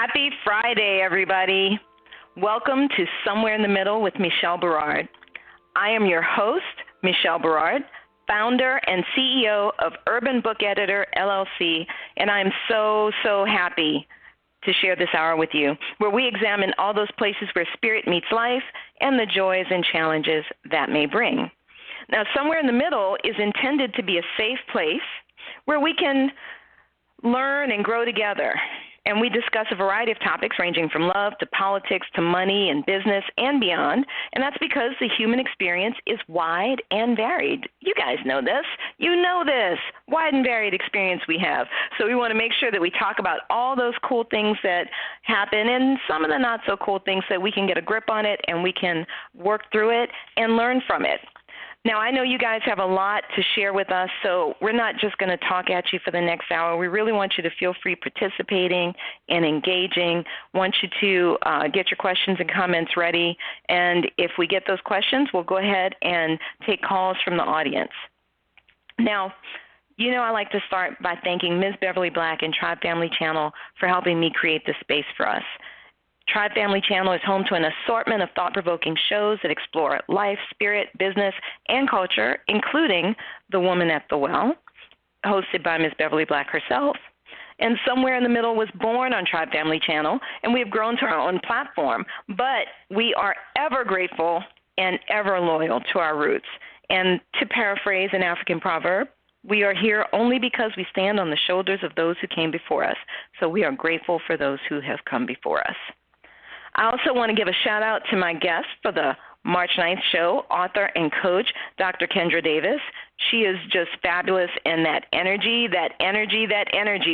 Happy Friday, everybody. Welcome to Somewhere in the Middle with Michele Barard. I am your host, Michele Barard, founder and CEO of Urban Book Editor, LLC, and I'm so happy to share this hour with you, where we examine all those places where spirit meets life and the joys and challenges that may bring. Now, Somewhere in the Middle is intended to be a safe place where we can learn and grow together. And we discuss a variety of topics ranging from love to politics to money and business and beyond. And that's because the human experience is wide and varied. You guys know this. You know this. Wide and varied experience we have. So we want to make sure that we talk about all those cool things that happen and some of the not so cool things so that we can get a grip on it and we can work through it and learn from it. Now, I know you guys have a lot to share with us, so we're not just going to talk at you for the next hour. We really want you to feel free participating and engaging. Want you to get your questions and comments ready. And if we get those questions, we'll go ahead and take calls from the audience. Now, you know I like to start by thanking Ms. Beverly Black and Tribe Family Channel for helping me create this space for us. Tribe Family Channel is home to an assortment of thought-provoking shows that explore life, spirit, business, and culture, including The Woman at the Well, hosted by Ms. Beverly Black herself. And Somewhere in the Middle was born on Tribe Family Channel, and we have grown to our own platform. But we are ever grateful and ever loyal to our roots. And to paraphrase an African proverb, we are here only because we stand on the shoulders of those who came before us. So we are grateful for those who have come before us. I also want to give a shout-out to my guest for the March 9th show, author and coach, Dr. Kendra Davis. She is just fabulous, and that energy,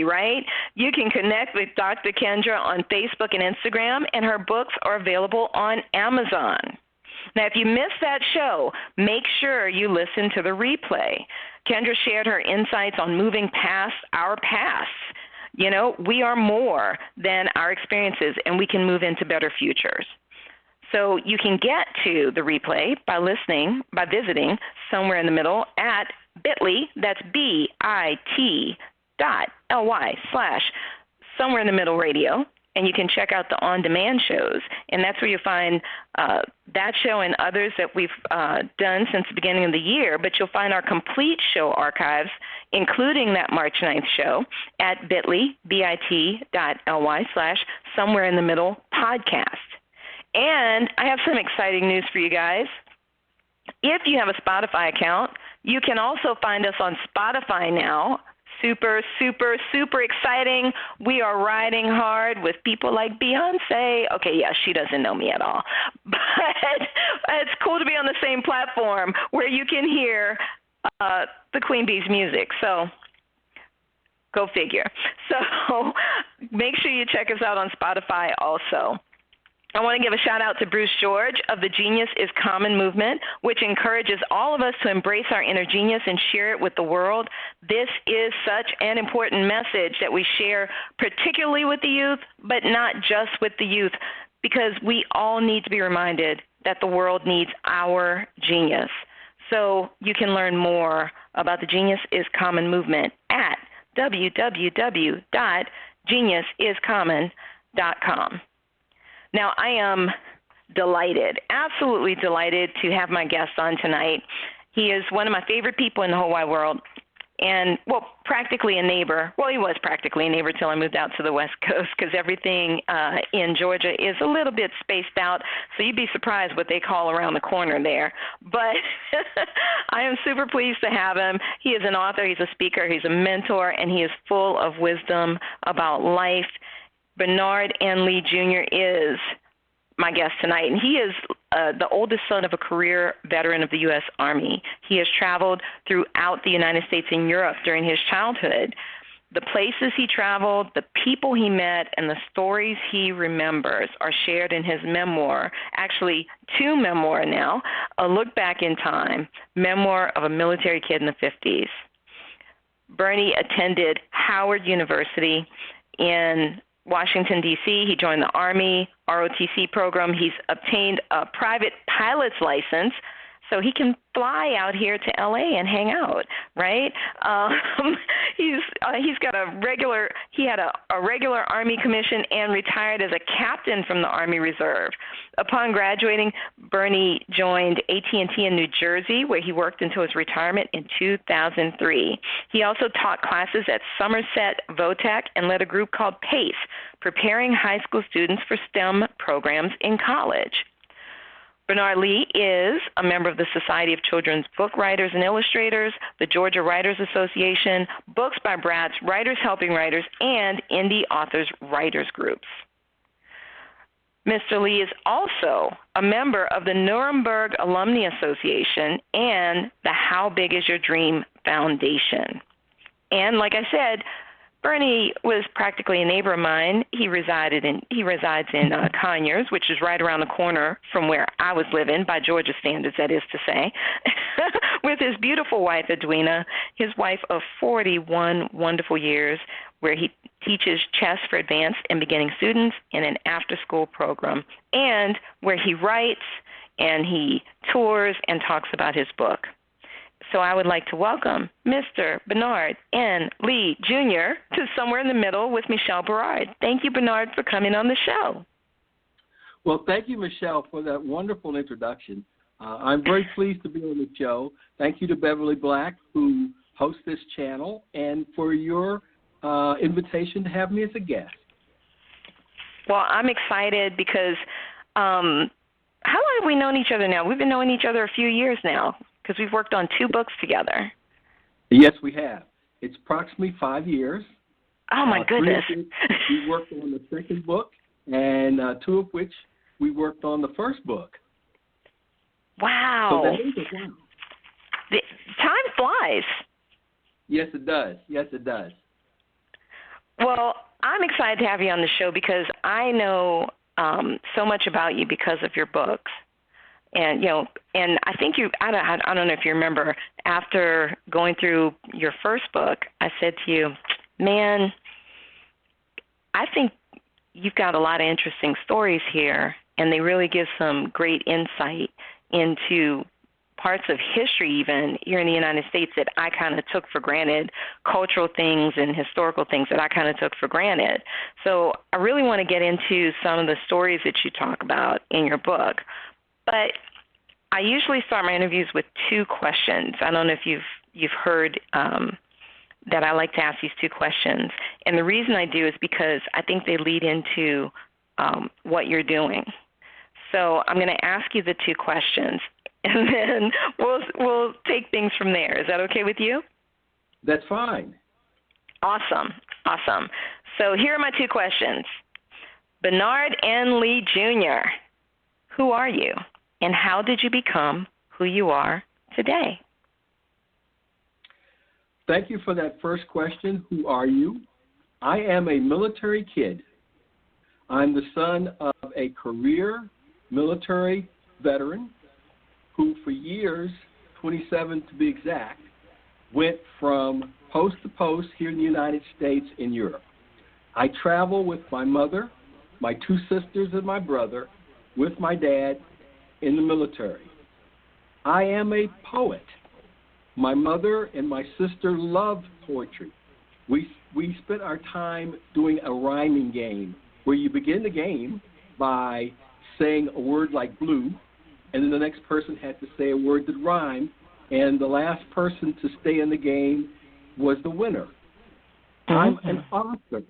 right? You can connect with Dr. Kendra on Facebook and Instagram, and her books are available on Amazon. Now, if you missed that show, make sure you listen to the replay. Kendra shared her insights on moving past our pasts. You know, we are more than our experiences, and we can move into better futures. So you can get to the replay by visiting Somewhere in the Middle at bit.ly, that's bit.ly/Somewhere in the Middle Radio, and you can check out the on-demand shows, and that's where you'll find that show and others that we've done since the beginning of the year, but you'll find our complete show archives, including that March 9th show, at bit.ly, bit.ly/Somewhere in the Middle podcast. And I have some exciting news for you guys. If you have a Spotify account, you can also find us on Spotify now. Super exciting. We are riding hard with people like Beyonce. Okay, yeah, she doesn't know me at all. But it's cool to be on the same platform where you can hear the Queen Bee's music. So go figure. So make sure you check us out on Spotify also. I want to give a shout out to Bruce George of the Genius is Common movement, which encourages all of us to embrace our inner genius and share it with the world. This is such an important message that we share, particularly with the youth, but not just with the youth, because we all need to be reminded that the world needs our genius. So you can learn more about the Genius is Common movement at www.geniusiscommon.com. Now, I am delighted, absolutely delighted to have my guest on tonight. He is one of my favorite people in the whole wide world and, well, practically a neighbor. Well, he was practically a neighbor until I moved out to the West Coast because everything in Georgia is a little bit spaced out, so you'd be surprised what they call around the corner there. But I am super pleased to have him. He is an author, he's a speaker, he's a mentor, and he is full of wisdom about life. Barard N. Lee Jr. is my guest tonight, and he is the oldest son of a career veteran of the U.S. Army. He has traveled throughout the United States and Europe during his childhood. The places he traveled, the people he met, and the stories he remembers are shared in his memoir, actually 2 memoirs now, A Look Back in Time, Memoir of a Military Kid in the 50s. Bernie attended Howard University in Washington, D.C. He joined the Army ROTC program. He's obtained a private pilot's license so he can fly out here to LA and hang out, right? He's got he had a regular Army commission and retired as a captain from the Army Reserve. Upon graduating, Bernie joined AT&T in New Jersey, where he worked until his retirement in 2003. He also taught classes at Somerset Votech and led a group called PACE, preparing high school students for STEM programs in college. Barard Lee is a member of the Society of Children's Book Writers and Illustrators, the Georgia Writers Association, Books by Brats, Writers Helping Writers, and Indie Authors Writers Groups. Mr. Lee is also a member of the Nuremberg Alumni Association and the How Big Is Your Dream Foundation. And like I said, Bernie was practically a neighbor of mine. He resides in Conyers, which is right around the corner from where I was living, by Georgia standards, that is to say, with his beautiful wife, Edwina, his wife of 41 wonderful years, where he teaches chess for advanced and beginning students in an after-school program, and where he writes and he tours and talks about his book. So I would like to welcome Mr. Barard N. Lee, Jr. to Somewhere in the Middle with Michele Barard. Thank you, Barard, for coming on the show. Well, thank you, Michele, for that wonderful introduction. I'm very pleased to be on the show. Thank you to Beverly Black, who hosts this channel, and for your invitation to have me as a guest. Well, I'm excited because how long have we known each other now? We've been knowing each other a few years now, because we've worked on 2 books together. Yes, we have. It's approximately 5 years. Oh, my goodness. 3 of which we worked on the second book, and 2 of which we worked on the first book. Wow. So that is a while. Time flies. Yes, it does. Yes, it does. Well, I'm excited to have you on the show because I know so much about you because of your books. And, and I think I don't know if you remember, after going through your first book, I said to you, man, I think you've got a lot of interesting stories here, and they really give some great insight into parts of history even here in the United States that I kind of took for granted, cultural things and historical things that I kind of took for granted. So I really want to get into some of the stories that you talk about in your book. But I usually start my interviews with 2 questions. I don't know if you've heard that I like to ask these 2 questions. And the reason I do is because I think they lead into what you're doing. So I'm going to ask you the 2 questions, and then we'll take things from there. Is that okay with you? That's fine. Awesome. So here are my 2 questions. Barard N. Lee, Jr., who are you, and how did you become who you are today? Thank you for that first question. Who are you? I am a military kid. I'm the son of a career military veteran who for years, 27 to be exact, went from post to post here in the United States and Europe. I travel with my mother, my 2 sisters, and my brother, with my dad in the military. I am a poet. My mother and my sister love poetry. We spent our time doing a rhyming game where you begin the game by saying a word like blue, and then the next person had to say a word that rhymed, and the last person to stay in the game was the winner. Mm-hmm. I'm an author.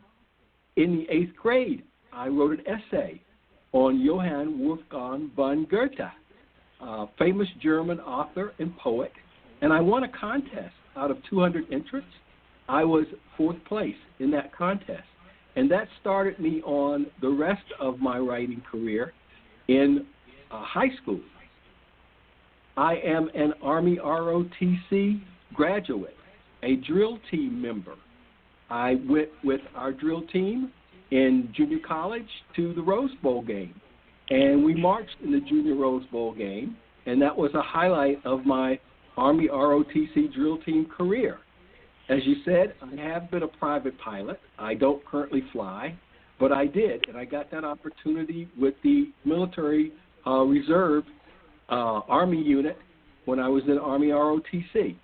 In the 8th grade, I wrote an essay on Johann Wolfgang von Goethe, a famous German author and poet, and I won a contest. Out of 200 entrants, I was 4th place in that contest, and that started me on the rest of my writing career in high school. I am an Army ROTC graduate, a drill team member. I went with our drill team in junior college to the Rose Bowl game, and we marched in the Junior Rose Bowl game, and that was a highlight of my Army ROTC drill team career. As you said, I have been a private pilot. I don't currently fly, but I did, and I got that opportunity with the military reserve Army unit when I was in Army ROTC.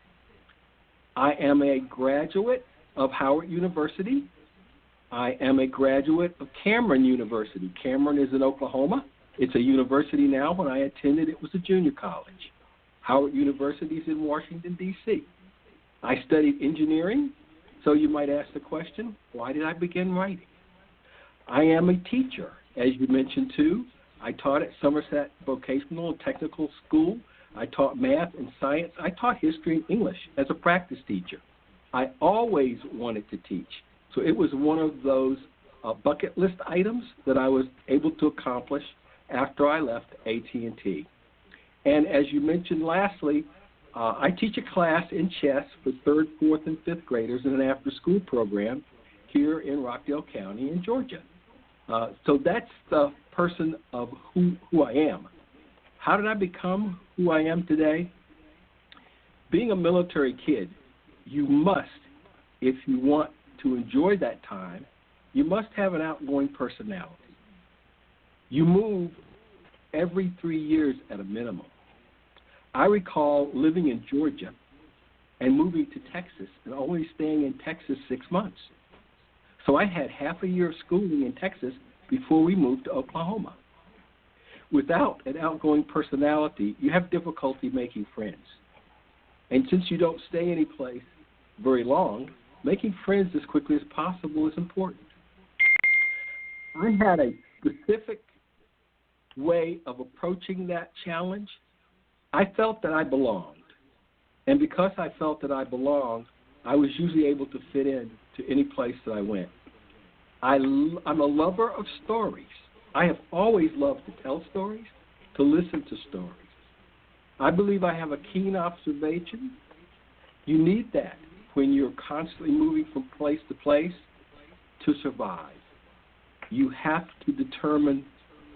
I am a graduate of Howard University. I am a graduate of Cameron University. Cameron is in Oklahoma. It's a university now. When I attended, it was a junior college. Howard University is in Washington, D.C. I studied engineering, so you might ask the question, why did I begin writing? I am a teacher, as you mentioned, too. I taught at Somerset Vocational and Technical School. I taught math and science. I taught history and English as a practice teacher. I always wanted to teach. So it was one of those bucket list items that I was able to accomplish after I left AT&T. And as you mentioned lastly, I teach a class in chess for 3rd, 4th, and 5th graders in an after-school program here in Rockdale County in Georgia. So that's the person of who I am. How did I become who I am today? Being a military kid, you must, if you want to enjoy that time, you must have an outgoing personality. You move every 3 years at a minimum. I recall living in Georgia and moving to Texas and only staying in Texas 6 months. So I had half a year of schooling in Texas before we moved to Oklahoma. Without an outgoing personality, you have difficulty making friends. And since you don't stay any place very long, making friends as quickly as possible is important. I had a specific way of approaching that challenge. I felt that I belonged. And because I felt that I belonged, I was usually able to fit in to any place that I went. I'm a lover of stories. I have always loved to tell stories, to listen to stories. I believe I have a keen observation. You need that when you're constantly moving from place to place to survive. You have to determine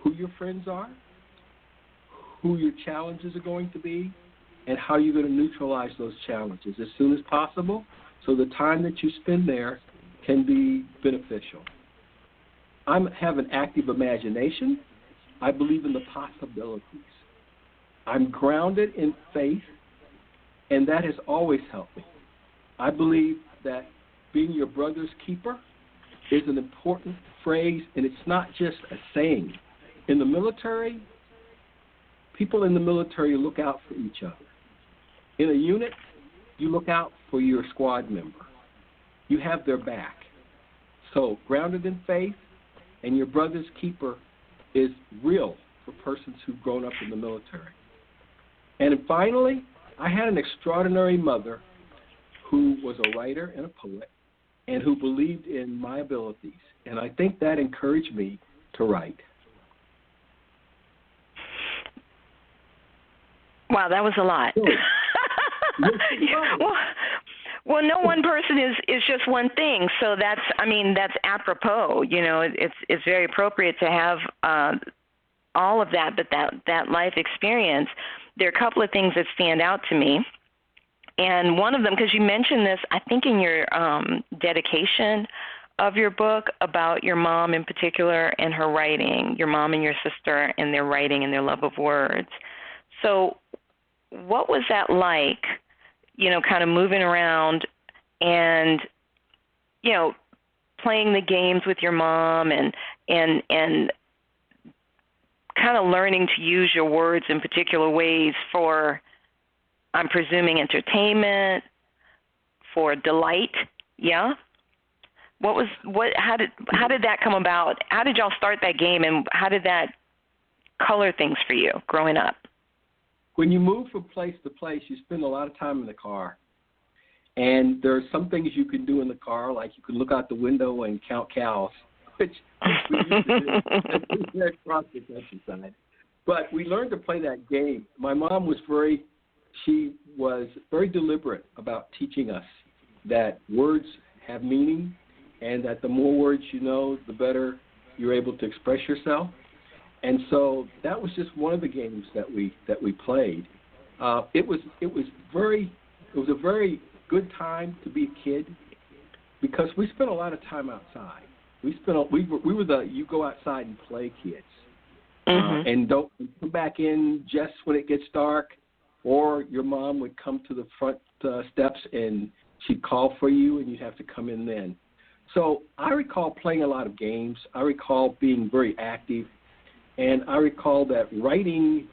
who your friends are, who your challenges are going to be, and how you're going to neutralize those challenges as soon as possible so the time that you spend there can be beneficial. I have an active imagination. I believe in the possibilities. I'm grounded in faith, and that has always helped me. I believe that being your brother's keeper is an important phrase, and it's not just a saying. In the military, people in the military look out for each other. In a unit, you look out for your squad member. You have their back. So grounded in faith and your brother's keeper is real for persons who've grown up in the military. And finally, I had an extraordinary mother who was a writer and a poet and who believed in my abilities. And I think that encouraged me to write. Wow, that was a lot. Well, no one person is just one thing. So that's apropos. You know, it's very appropriate to have all of that, but that life experience. There are a couple of things that stand out to me. And one of them, because you mentioned this, I think in your dedication of your book about your mom in particular and her writing, your mom and your sister and their writing and their love of words. So what was that like, you know, kind of moving around and, you know, playing the games with your mom and kind of learning to use your words in particular ways for, I'm presuming, entertainment, for delight, yeah? How did that come about? How did y'all start that game, and how did that color things for you growing up? When you move from place to place, you spend a lot of time in the car. And there are some things you can do in the car, like you can look out the window and count cows, which we used to do across the countryside. But we learned to play that game. My mom was very deliberate about teaching us that words have meaning and that the more words you know, the better you're able to express yourself. And so that was just one of the games that we played. It was a very good time to be a kid because we spent a lot of time outside. We were the you go outside and play kids, and don't come back in just when it gets dark. or your mom would come to the front steps and she'd call for you and you'd have to come in then. So I recall playing a lot of games. I recall being very active. And I recall that writing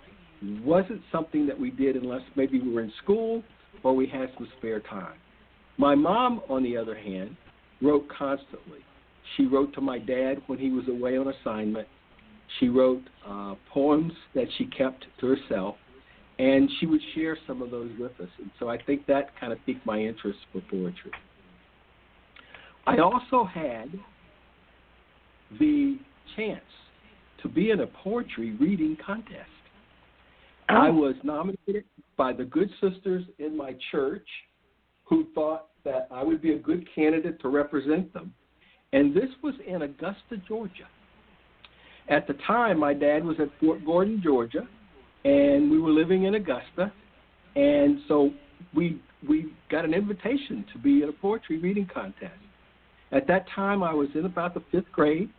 wasn't something that we did unless maybe we were in school or we had some spare time. My mom, on the other hand, wrote constantly. She wrote to my dad when he was away on assignment. She wrote poems that she kept to herself, and she would share some of those with us. And so I think that kind of piqued my interest for poetry. I also had the chance to be in a poetry reading contest. Oh. I was nominated by the good sisters in my church who thought that I would be a good candidate to represent them. And this was in Augusta, Georgia. At the time, my dad was at Fort Gordon, Georgia, and we were living in Augusta. And so we got an invitation to be at a poetry reading contest. At that time, I was in about the 5th grade,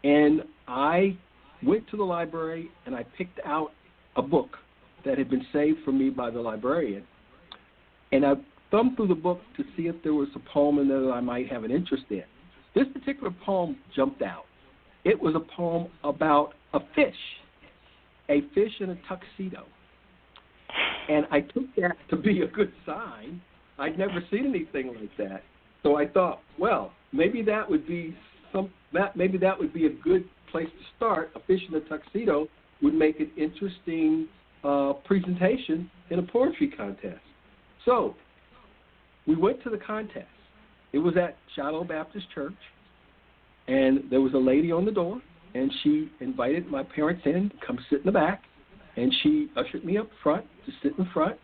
and I went to the library and I picked out a book that had been saved for me by the librarian. And I thumbed through the book to see if there was a poem in there that I might have an interest in. This particular poem jumped out. It was a poem about a fish in a tuxedo. And I took that to be a good sign. I'd never seen anything like that. So I thought, well, maybe that would be a good place to start. A fish in a tuxedo would make an interesting presentation in a poetry contest. So we went to the contest. It was at Shiloh Baptist Church, and there was a lady on the door, and she invited my parents in to come sit in the back, and she ushered me up front to sit in front,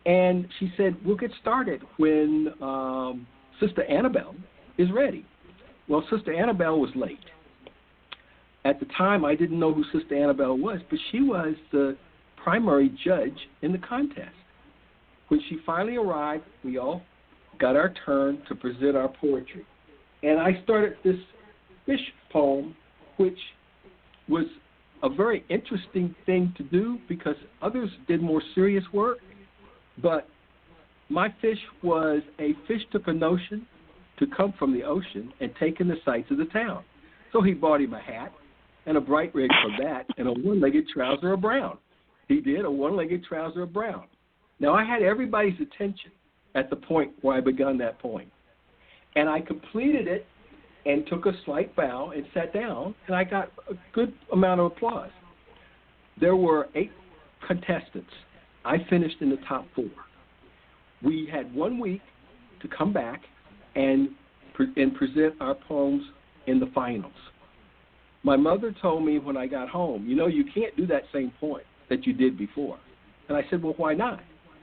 and she said, we'll get started when Sister Annabelle is ready. Well, Sister Annabelle was late. At the time, I didn't know who Sister Annabelle was, but she was the primary judge in the contest. When she finally arrived, we all got our turn to present our poetry. And I started this fish poem, which was a very interesting thing to do because others did more serious work. But my fish was a fish took a notion to come from the ocean and take in the sights of the town. So he bought him a hat and a bright red cravat and a one-legged trouser of brown. He did, a one-legged trouser of brown. Now, I had everybody's attention at the point where I begun that poem. And I completed it and took a slight bow and sat down, and I got a good amount of applause. There were 8 contestants. I finished in the top 4. We had 1 week to come back and present our poems in the finals. My mother told me when I got home, you can't do that same poem that you did before. And I said, well, why not?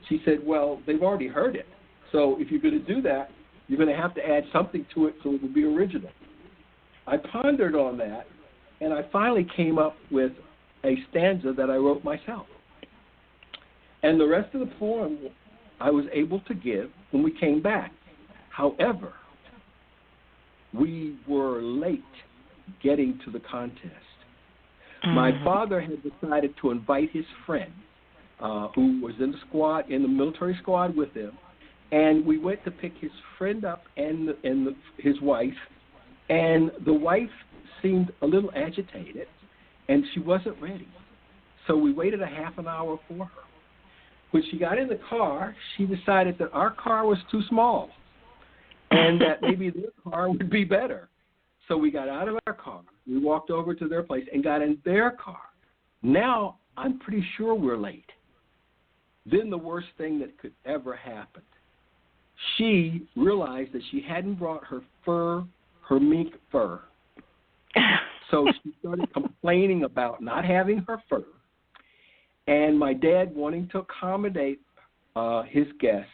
She said, well, they've already heard it. So if you're going to do that, you're going to have to add something to it so it will be original. I pondered on that, and I finally came up with a stanza that I wrote myself. And the rest of the poem I was able to give when we came back. However, we were late getting to the contest. Mm-hmm. My father had decided to invite his friend, who was in the military squad with him, and we went to pick his friend up and his wife, and the wife seemed a little agitated, and she wasn't ready. So we waited a half an hour for her. When she got in the car, she decided that our car was too small and that maybe their car would be better. So we got out of our car, we walked over to their place and got in their car. Now I'm pretty sure we're late. Then the worst thing that could ever happen. She realized that she hadn't brought her mink fur. So she started complaining about not having her fur. And my dad, wanting to accommodate his guest,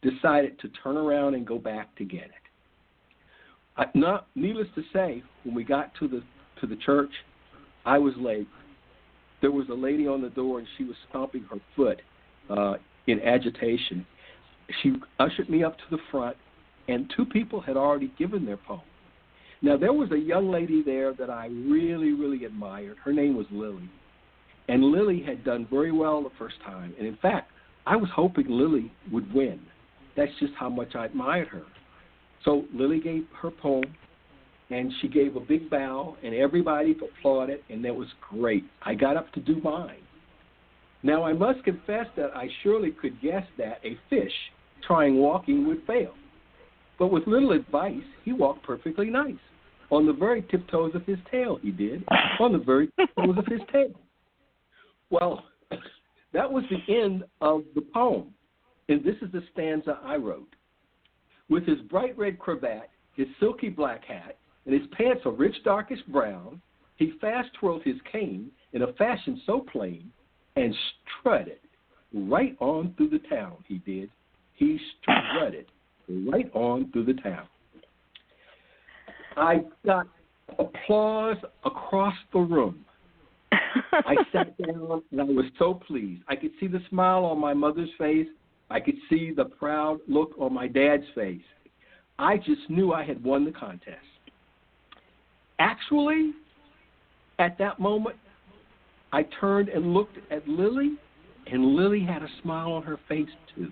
decided to turn around and go back to get it. Needless to say, when we got to the church, I was late. There was a lady on the door, and she was stomping her foot in agitation. She ushered me up to the front, and 2 people had already given their poem. Now, there was a young lady there that I really, really admired. Her name was Lily. And Lily had done very well the first time. And in fact, I was hoping Lily would win. That's just how much I admired her. So Lily gave her poem, and she gave a big bow, and everybody applauded, and that was great. I got up to do mine. Now, I must confess that I surely could guess that a fish trying walking would fail. But with little advice, he walked perfectly nice. On the very tiptoes of his tail, he did. On the very tiptoes of his tail. Well, that was the end of the poem. And this is the stanza I wrote. With his bright red cravat, his silky black hat, and his pants a rich darkish brown, he fast twirled his cane in a fashion so plain and strutted right on through the town, he did. He strutted right on through the town. I got applause across the room. I sat down, and I was so pleased. I could see the smile on my mother's face. I could see the proud look on my dad's face. I just knew I had won the contest. Actually, at that moment, I turned and looked at Lily, and Lily had a smile on her face, too.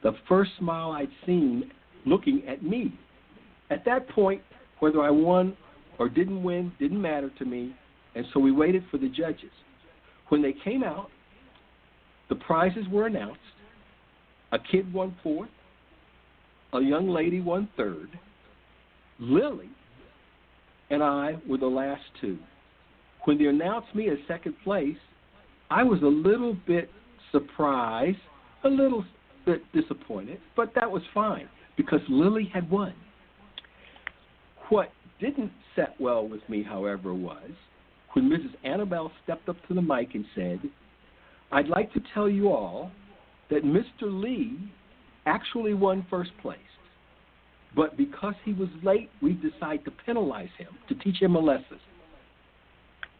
The first smile I'd seen looking at me. At that point, whether I won or didn't win didn't matter to me, and so we waited for the judges. When they came out, the prizes were announced. A kid won fourth. A young lady won third. Lily and I were the last two. When they announced me as second place, I was a little bit surprised, a little bit disappointed, but that was fine because Lily had won. What didn't set well with me, however, was when Mrs. Annabelle stepped up to the mic and said, "I'd like to tell you all that Mr. Lee actually won first place. But because he was late, we decided to penalize him, to teach him a lesson.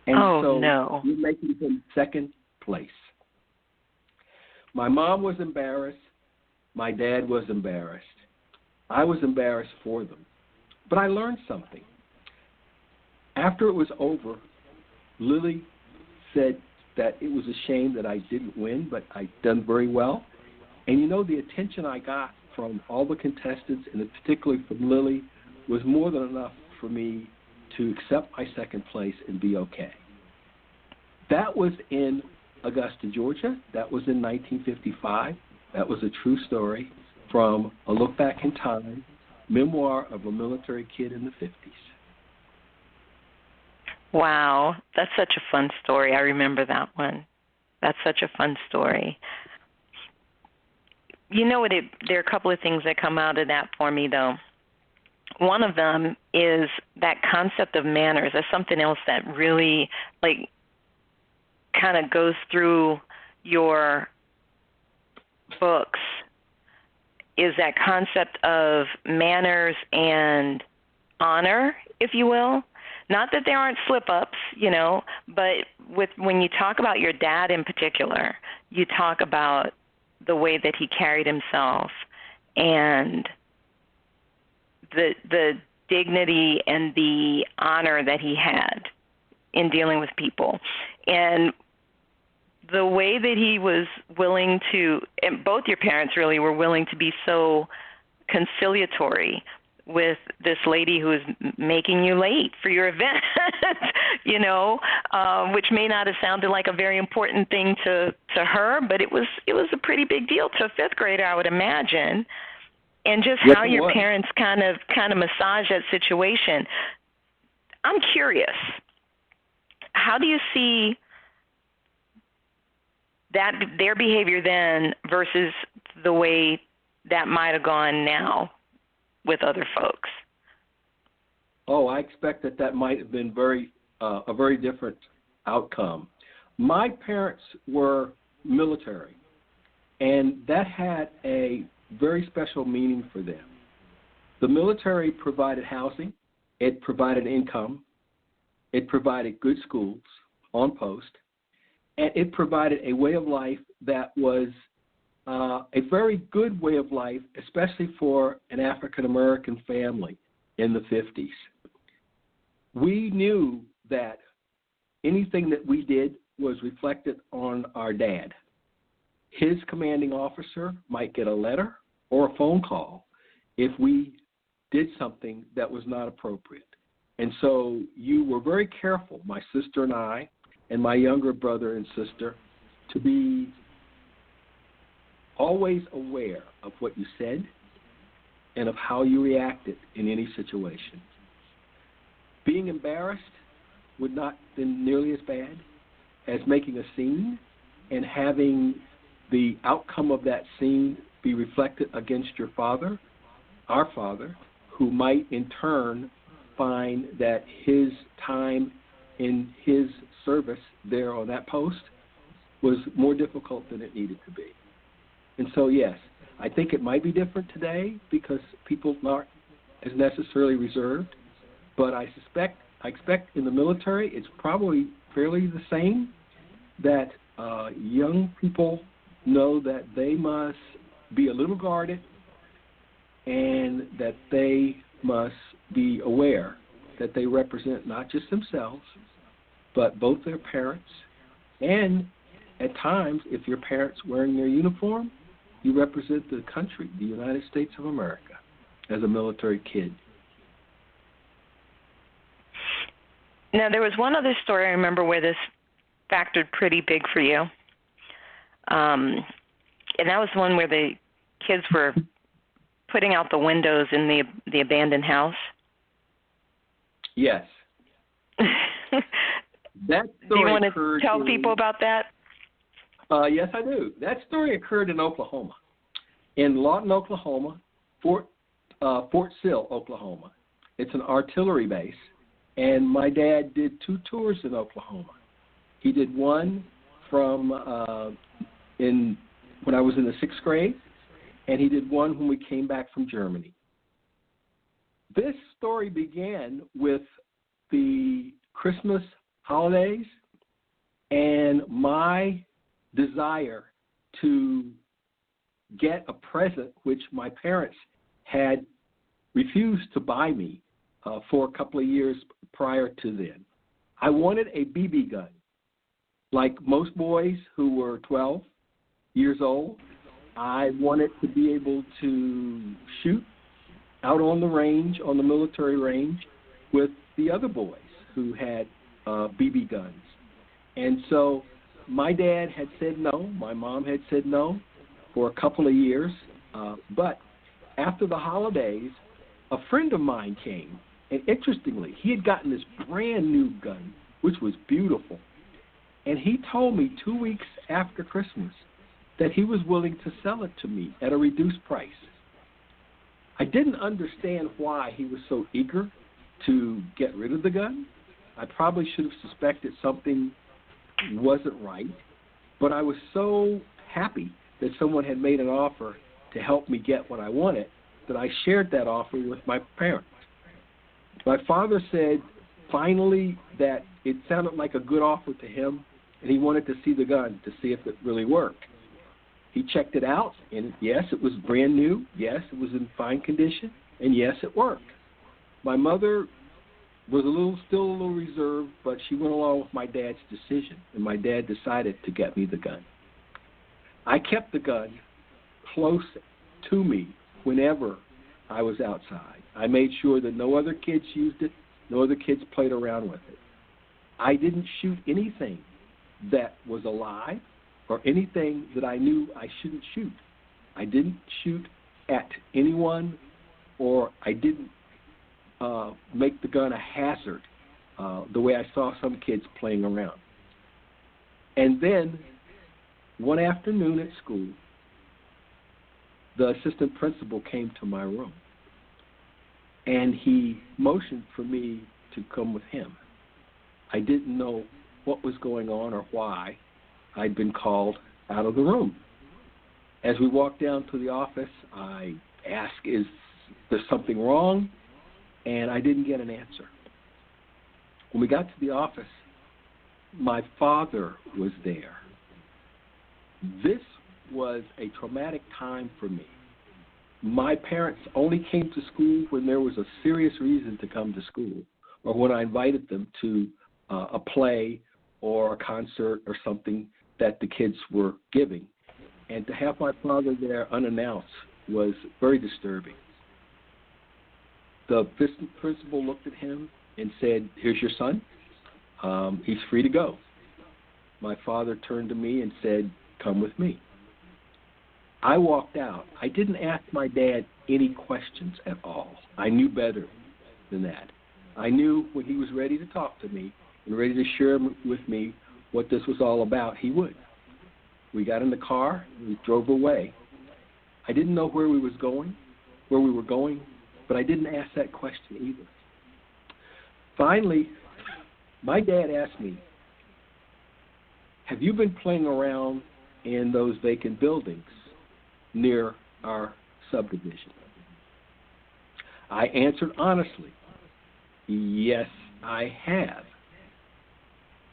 And so we're making him second place." My mom was embarrassed. My dad was embarrassed. I was embarrassed for them. But I learned something. After it was over, Lily said that it was a shame that I didn't win, but I'd done very well. And you know, the attention I got from all the contestants, and particularly from Lily, was more than enough for me to accept my second place and be okay. That was in Augusta, Georgia. That was in 1955. That was a true story from A Look Back in Time, memoir of a military kid in the 50s. Wow, that's such a fun story. I remember that one. That's such a fun story. You know what? There are a couple of things that come out of that for me, though. One of them is that concept of manners. That's something else that really, kind of goes through your books, is that concept of manners and honor, if you will. Not that there aren't slip-ups, but when you talk about your dad in particular, you talk about the way that he carried himself and the dignity and the honor that he had in dealing with people. And the way that he was willing to, and both your parents really were willing to be so conciliatory with this lady who is making you late for your event, which may not have sounded like a very important thing to her, but it was a pretty big deal to a fifth grader, I would imagine. And just how your parents kind of massaged that situation. I'm curious, how do you see that their behavior then versus the way that might have gone now with other folks? Oh, I expect that might have been a very different outcome. My parents were military, and that had a very special meaning for them. The military provided housing, it provided income, it provided good schools on post, and it provided a way of life that was a very good way of life, especially for an African-American family in the 50s. We knew that anything that we did was reflected on our dad. His commanding officer might get a letter or a phone call if we did something that was not appropriate. And so you were very careful, my sister and I, and my younger brother and sister, to be always aware of what you said and of how you reacted in any situation. Being embarrassed would not have been nearly as bad as making a scene and having the outcome of that scene be reflected against your father, our father, who might in turn find that his time in his service there on that post was more difficult than it needed to be. And so, yes, I think it might be different today because people aren't as necessarily reserved, but I expect in the military it's probably fairly the same, that young people know that they must be a little guarded and that they must be aware that they represent not just themselves, but both their parents, and at times, if your parents wearing their uniform, you represent the country, the United States of America, as a military kid. Now, there was one other story I remember where this factored pretty big for you. And that was one where the kids were putting out the windows in the abandoned house. Yes. That story do you want to tell people about that? Yes, I do. That story occurred in Oklahoma, in Lawton, Oklahoma, Fort Sill, Oklahoma. It's an artillery base, and my dad did 2 tours in Oklahoma. He did one from when I was in the 6th grade, and he did one when we came back from Germany. This story began with the Christmas holidays and my desire to get a present which my parents had refused to buy me for a couple of years prior to then. I wanted a BB gun. Like most boys who were 12 years old, I wanted to be able to shoot out on the range, on the military range, with the other boys who had BB guns. And so my dad had said no, my mom had said no for a couple of years. But after the holidays, a friend of mine came. And interestingly, he had gotten this brand new gun, which was beautiful. And he told me 2 weeks after Christmas that he was willing to sell it to me at a reduced price. I didn't understand why he was so eager to get rid of the gun. I probably should have suspected something wasn't right, but I was so happy that someone had made an offer to help me get what I wanted that I shared that offer with my parents. My father said finally that it sounded like a good offer to him, and he wanted to see the gun to see if it really worked. He checked it out, and yes, it was brand new. Yes, it was in fine condition, and yes, it worked. My mother was still a little reserved, but she went along with my dad's decision, and my dad decided to get me the gun. I kept the gun close to me whenever I was outside. I made sure that no other kids used it, no other kids played around with it. I didn't shoot anything that was alive or anything that I knew I shouldn't shoot. I didn't shoot at anyone, or I didn't make the gun a hazard the way I saw some kids playing around. And then one afternoon at school, the assistant principal came to my room, and he motioned for me to come with him. I didn't know what was going on or why I'd been called out of the room. As we walked down to the office, I asked, is there something wrong? And I didn't get an answer. When we got to the office, my father was there. This was a traumatic time for me. My parents only came to school when there was a serious reason to come to school, or when I invited them to a play or a concert or something that the kids were giving. And to have my father there unannounced was very disturbing. The principal looked at him and said, "Here's your son. He's free to go." My father turned to me and said, "Come with me." I walked out. I didn't ask my dad any questions at all. I knew better than that. I knew when he was ready to talk to me and ready to share with me what this was all about, he would. We got in the car and we drove away. I didn't know where we were going, but I didn't ask that question either. Finally, my dad asked me, "Have you been playing around in those vacant buildings near our subdivision?" I answered honestly, "Yes, I have."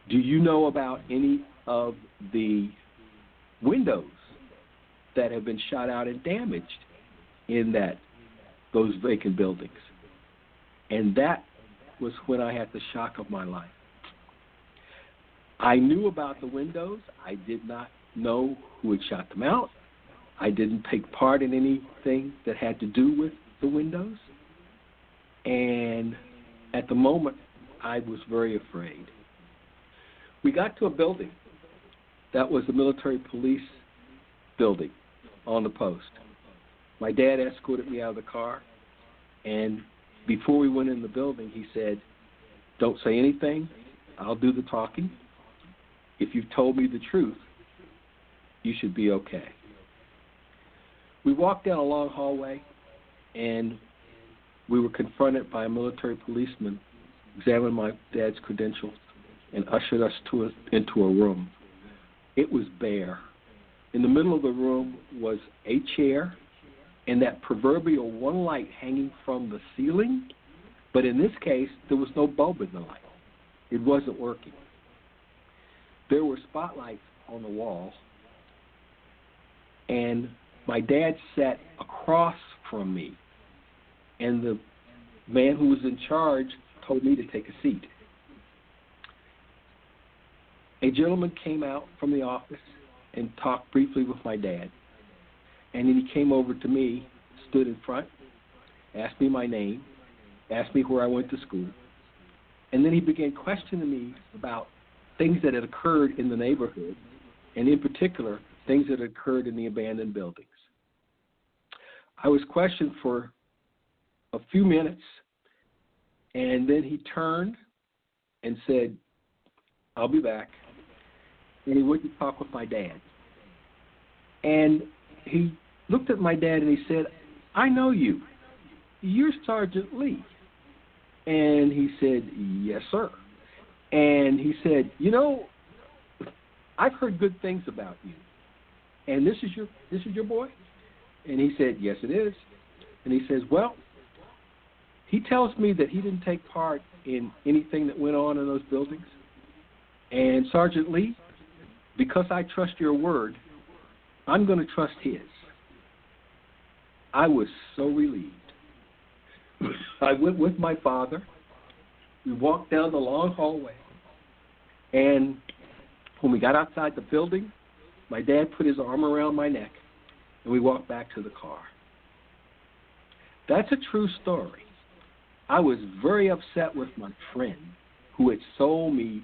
"Do you know about any of the windows that have been shot out and damaged in those vacant buildings?" And that was when I had the shock of my life. I knew about the windows. I did not know who had shot them out. I didn't take part in anything that had to do with the windows. And at the moment, I was very afraid. We got to a building that was the military police building on the post. My dad escorted me out of the car, and before we went in the building, he said, "Don't say anything. I'll do the talking. If you've told me the truth, you should be okay." We walked down a long hallway, and we were confronted by a military policeman, examined my dad's credentials, and ushered us into a room. It was bare. In the middle of the room was a chair and that proverbial one light hanging from the ceiling, but in this case, there was no bulb in the light. It wasn't working. There were spotlights on the wall, and my dad sat across from me, and the man who was in charge told me to take a seat. A gentleman came out from the office and talked briefly with my dad, and then he came over to me, stood in front, asked me my name, asked me where I went to school, and then he began questioning me about things that had occurred in the neighborhood, and in particular, things that had occurred in the abandoned buildings. I was questioned for a few minutes, and then he turned and said, "I'll be back." And he went to talk with my dad. And he looked at my dad and he said, "I know you. You're Sergeant Lee." And he said, "Yes, sir." And he said, "You know, I've heard good things about you. And this is your boy?" And he said, "Yes, it is." And he says, "Well, he tells me that he didn't take part in anything that went on in those buildings. And Sergeant Lee, because I trust your word, I'm going to trust his." I was so relieved. I went with my father. We walked down the long hallway. And when we got outside the building, my dad put his arm around my neck, and we walked back to the car. That's a true story. I was very upset with my friend who had sold me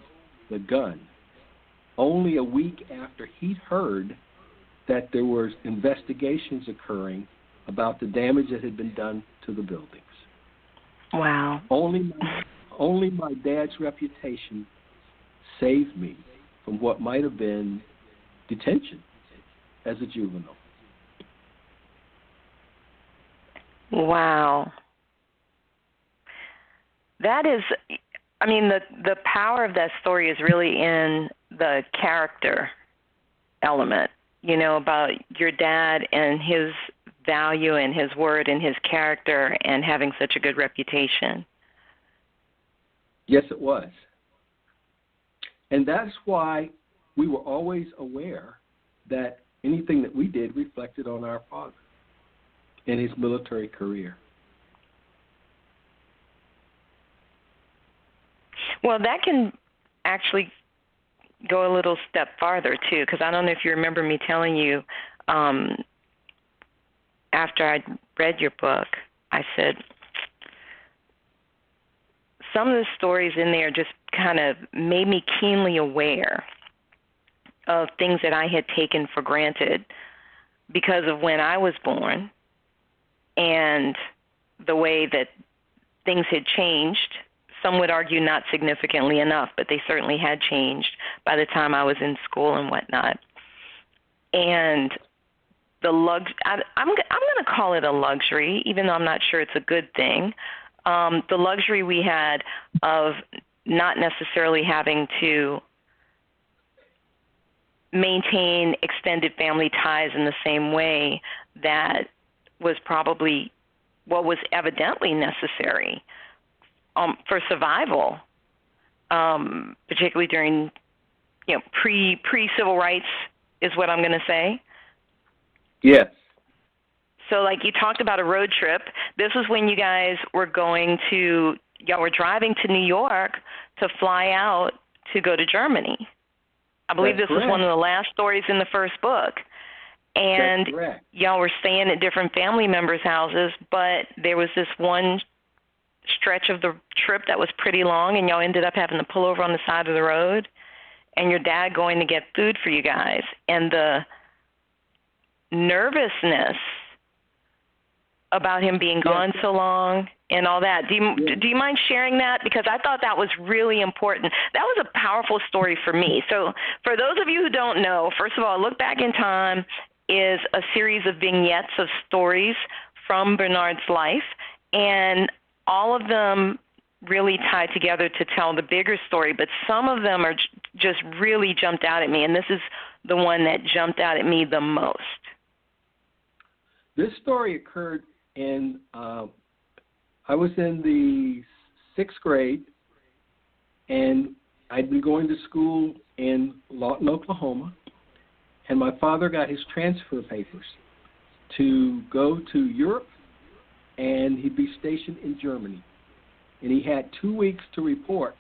the gun only a week after he'd heard that there were investigations occurring about the damage that had been done to the buildings. Wow. Only my dad's reputation saved me from what might have been detention as a juvenile. Wow. That is, I mean, the power of that story is really in the character element, you know, about your dad and his value and his word and his character and having such a good reputation. Yes, it was. And that's why we were always aware that anything that we did reflected on our father and his military career. Well, that can actually go a little step farther, too, because I don't know if you remember me telling you after I read your book, I said, some of the stories in there just kind of made me keenly aware of things that I had taken for granted because of when I was born and the way that things had changed. Some would argue not significantly enough, but they certainly had changed by the time I was in school and whatnot. And I'm going to call it a luxury, even though I'm not sure it's a good thing. The luxury we had of not necessarily having to maintain extended family ties in the same way that was probably what was evidently necessary for survival, particularly during, pre-civil rights is what I'm going to say. Yes. So, like, you talked about a road trip. This was when y'all were driving to New York to fly out to go to Germany. I believe That's this was correct. one of the last stories in the first book. And That's correct. y'all were staying at different family members' houses, but there was this one stretch of the trip that was pretty long, and y'all ended up having to pull over on the side of the road, and your dad going to get food for you guys. And the nervousness about him being gone so long and all that. Do you mind sharing that? Because I thought that was really important. That was a powerful story for me. So for those of you who don't know, first of all, Look Back in Time is a series of vignettes of stories from Barard's life, and all of them really tied together to tell the bigger story, but some of them are just really jumped out at me, and this is the one that jumped out at me the most. This story occurred in, I was in the 6th grade, and I'd been going to school in Lawton, Oklahoma, and my father got his transfer papers to go to Europe, and he'd be stationed in Germany. And he had 2 weeks to report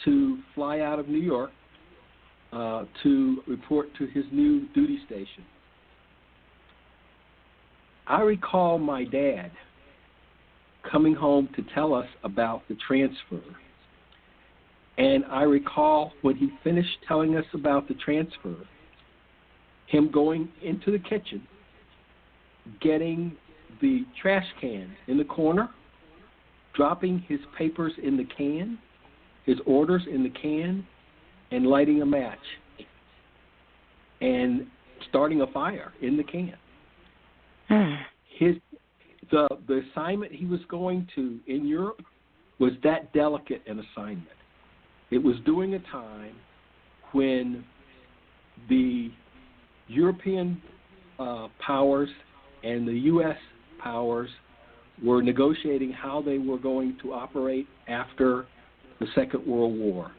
to fly out of New York to report to his new duty station. I recall my dad coming home to tell us about the transfer. And I recall when he finished telling us about the transfer, him going into the kitchen, getting the trash can in the corner, dropping his papers in the can, his orders in the can, and lighting a match and starting a fire in the can. The assignment he was going to in Europe was that delicate an assignment. It was during a time when the European powers and the U.S. powers were negotiating how they were going to operate after the Second World War.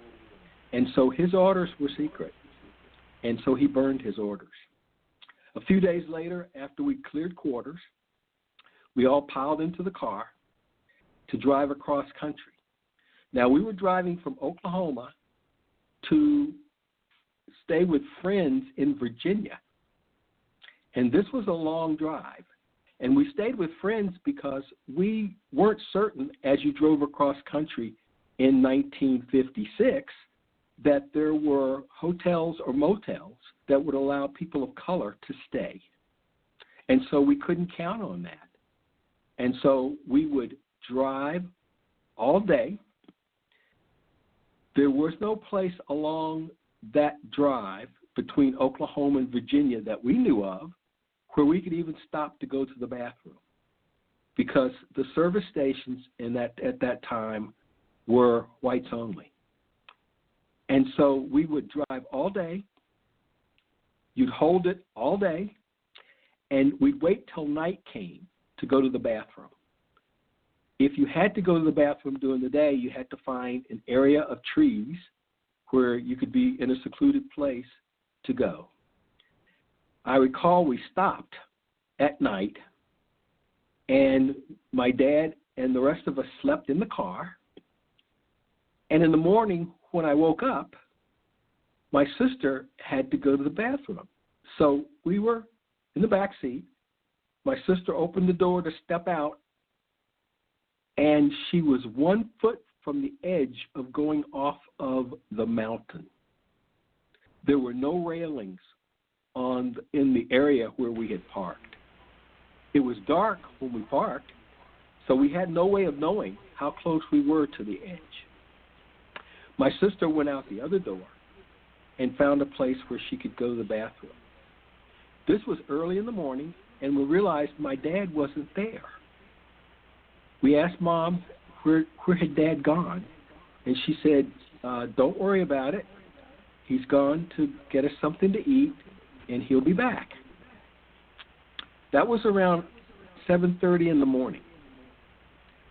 And so his orders were secret, and so he burned his orders. A few days later, after we cleared quarters, we all piled into the car to drive across country. Now, we were driving from Oklahoma to stay with friends in Virginia. And this was a long drive. And we stayed with friends because we weren't certain, as you drove across country in 1956, that there were hotels or motels that would allow people of color to stay. And so we couldn't count on that. And so we would drive all day. There was no place along that drive between Oklahoma and Virginia that we knew of where we could even stop to go to the bathroom, because the service stations at that time were whites only. And so we would drive all day. You'd hold it all day, and we'd wait till night came to go to the bathroom. If you had to go to the bathroom during the day, you had to find an area of trees where you could be in a secluded place to go. I recall we stopped at night, and my dad and the rest of us slept in the car. And in the morning, when I woke up, my sister had to go to the bathroom. So we were in the back seat. My sister opened the door to step out, and she was 1 foot from the edge of going off of the mountain. There were no railings in the area where we had parked. It was dark when we parked, so we had no way of knowing how close we were to the edge. My sister went out the other door and found a place where she could go to the bathroom. This was early in the morning, and we realized my dad wasn't there. We asked Mom, where had Dad gone? And she said, don't worry about it. He's gone to get us something to eat, and he'll be back. That was around 7:30 in the morning.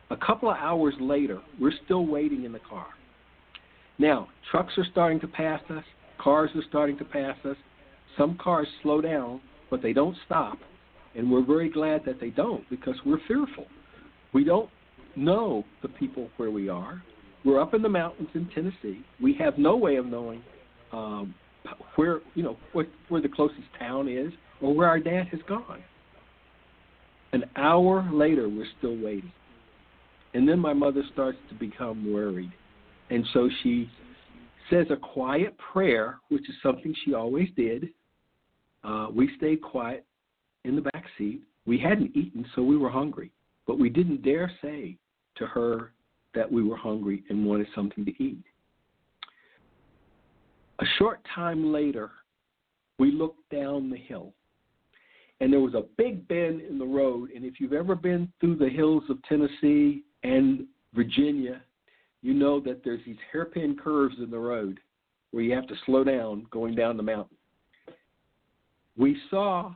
A couple of hours later, we're still waiting in the car. Now, trucks are starting to pass us. Cars are starting to pass us. Some cars slow down, but they don't stop. And we're very glad that they don't because we're fearful. We don't know the people where we are. We're up in the mountains in Tennessee. We have no way of knowing where the closest town is or where our dad has gone. An hour later, we're still waiting. And then my mother starts to become worried. And so she says a quiet prayer, which is something she always did. We stayed quiet in the back seat. We hadn't eaten, so we were hungry. But we didn't dare say to her that we were hungry and wanted something to eat. A short time later, we looked down the hill, and there was a big bend in the road. And if you've ever been through the hills of Tennessee and Virginia, you know that there's these hairpin curves in the road where you have to slow down going down the mountain. We saw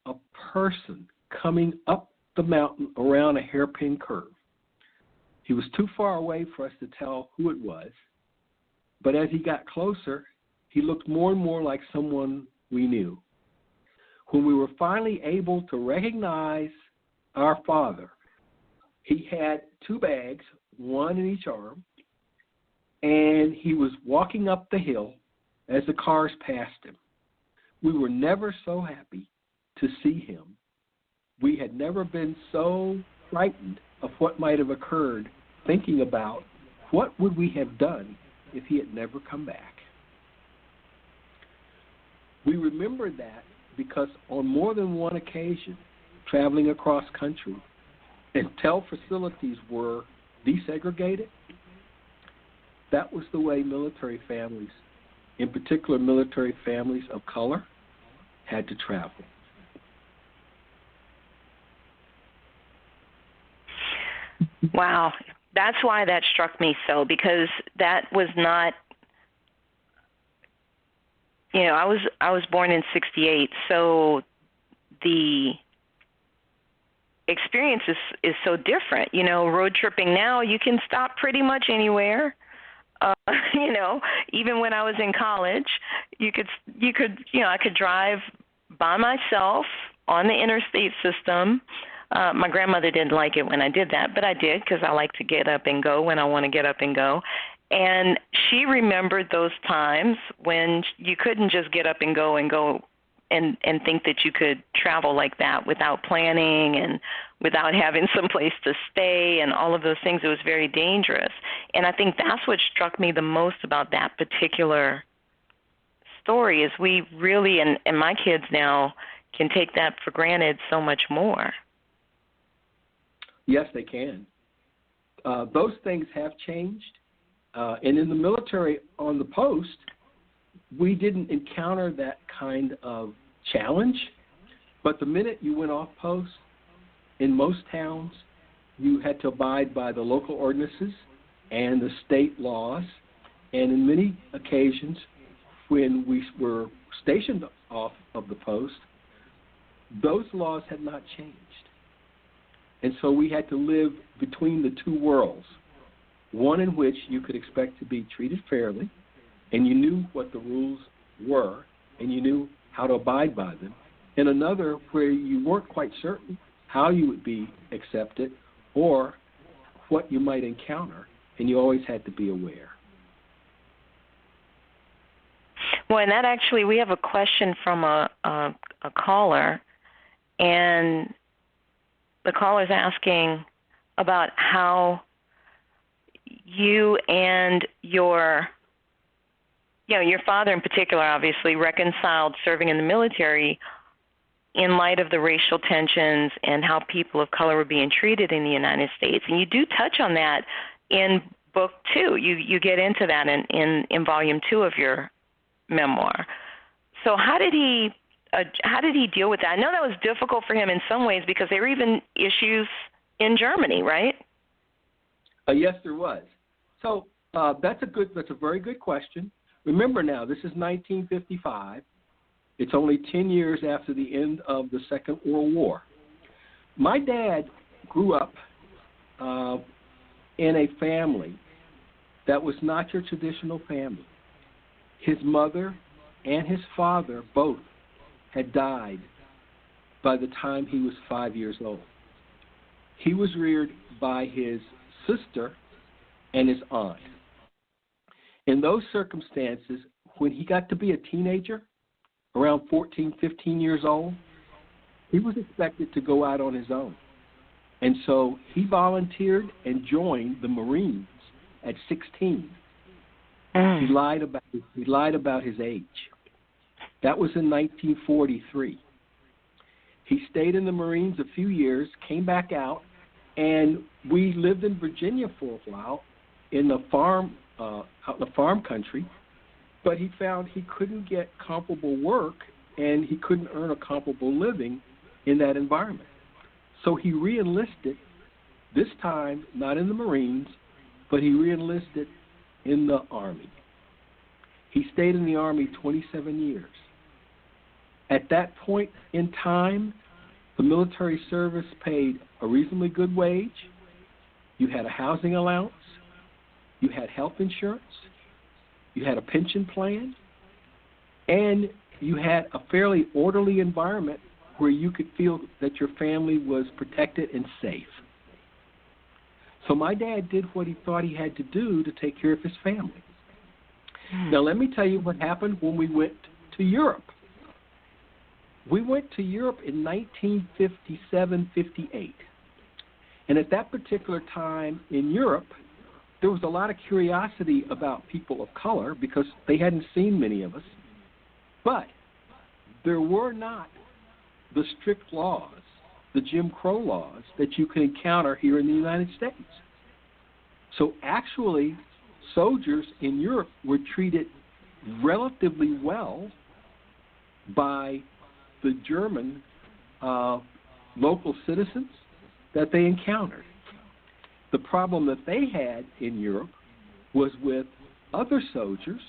a person coming up the mountain around a hairpin curve. He was too far away for us to tell who it was, but as he got closer, he looked more and more like someone we knew. When we were finally able to recognize our father, he had 2 bags, one in each arm, and he was walking up the hill as the cars passed him. We were never so happy to see him. We had never been so frightened of what might have occurred, thinking about what would we have done if he had never come back. We remember that because on more than one occasion, traveling across country, until facilities were desegregated, that was the way military families, in particular military families of color, had to travel. Wow. That's why that struck me so, because that was not, I was born in 1968, so the experience is so different. Road tripping now, you can stop pretty much anywhere. Even when I was in college, I could drive by myself on the interstate system. My grandmother didn't like it when I did that, but I did because I like to get up and go when I want to get up and go. And she remembered those times when you couldn't just get up and go and think that you could travel like that without planning and without having some place to stay and all of those things. It was very dangerous. And I think that's what struck me the most about that particular story is we really, and my kids now can take that for granted so much more. Yes, they can. Those things have changed. And in the military on the post, we didn't encounter that kind of challenge. But the minute you went off post, in most towns, you had to abide by the local ordinances and the state laws. And in many occasions, when we were stationed off of the post, those laws had not changed. And so we had to live between the two worlds, one in which you could expect to be treated fairly, and you knew what the rules were, and you knew how to abide by them, and another where you weren't quite certain how you would be accepted or what you might encounter, and you always had to be aware. Well, and that actually, we have a question from a caller, and the caller's asking about how you and your father in particular, obviously, reconciled serving in the military in light of the racial tensions and how people of color were being treated in the United States. And you do touch on that in book 2. You get into that in volume 2 of your memoir. So how did he deal with that? I know that was difficult for him in some ways because there were even issues in Germany, right? Yes, there was. So that's a very good question. Remember now, this is 1955. It's only 10 years after the end of the Second World War. My dad grew up in a family that was not your traditional family. His mother and his father both had died by the time he was 5 years old. He was reared by his sister and his aunt. In those circumstances, when he got to be a teenager, around 14, 15 years old, he was expected to go out on his own. And so he volunteered and joined the Marines at 16. He lied about his age. That was in 1943. He stayed in the Marines a few years, came back out, and we lived in Virginia for a while in the farm, out in the farm country. But he found he couldn't get comparable work and he couldn't earn a comparable living in that environment. So he re-enlisted, this time not in the Marines, but he re-enlisted in the Army. He stayed in the Army 27 years. At that point in time, the military service paid a reasonably good wage. You had a housing allowance. You had health insurance. You had a pension plan. And you had a fairly orderly environment where you could feel that your family was protected and safe. So my dad did what he thought he had to do to take care of his family. Now, let me tell you what happened when we went to Europe. We went to Europe in 1957-58. And at that particular time in Europe, there was a lot of curiosity about people of color because they hadn't seen many of us. But there were not the strict laws, the Jim Crow laws, that you can encounter here in the United States. So actually, soldiers in Europe were treated relatively well by the German local citizens that they encountered. The problem that they had in Europe was with other soldiers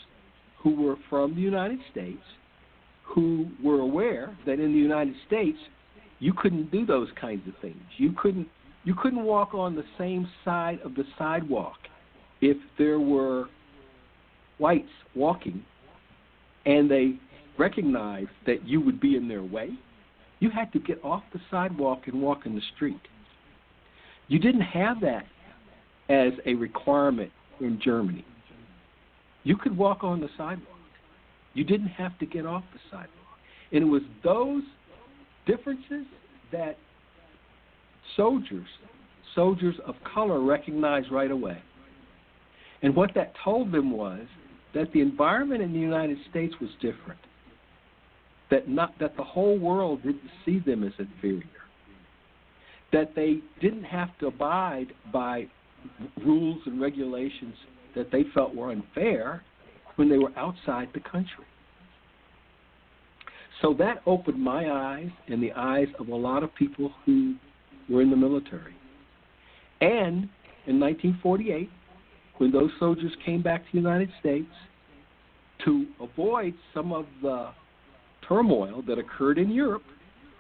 who were from the United States who were aware that in the United States you couldn't do those kinds of things. You couldn't walk on the same side of the sidewalk if there were whites walking and they recognized that you would be in their way. You had to get off the sidewalk and walk in the street. You didn't have that as a requirement in Germany. You could walk on the sidewalk. You didn't have to get off the sidewalk. And it was those differences that soldiers of color recognized right away. And what that told them was that the environment in the United States was different, that the whole world didn't see them as inferior, that they didn't have to abide by rules and regulations that they felt were unfair when they were outside the country. So that opened my eyes and the eyes of a lot of people who were in the military. And in 1948, when those soldiers came back to the United States, to avoid some of the turmoil that occurred in Europe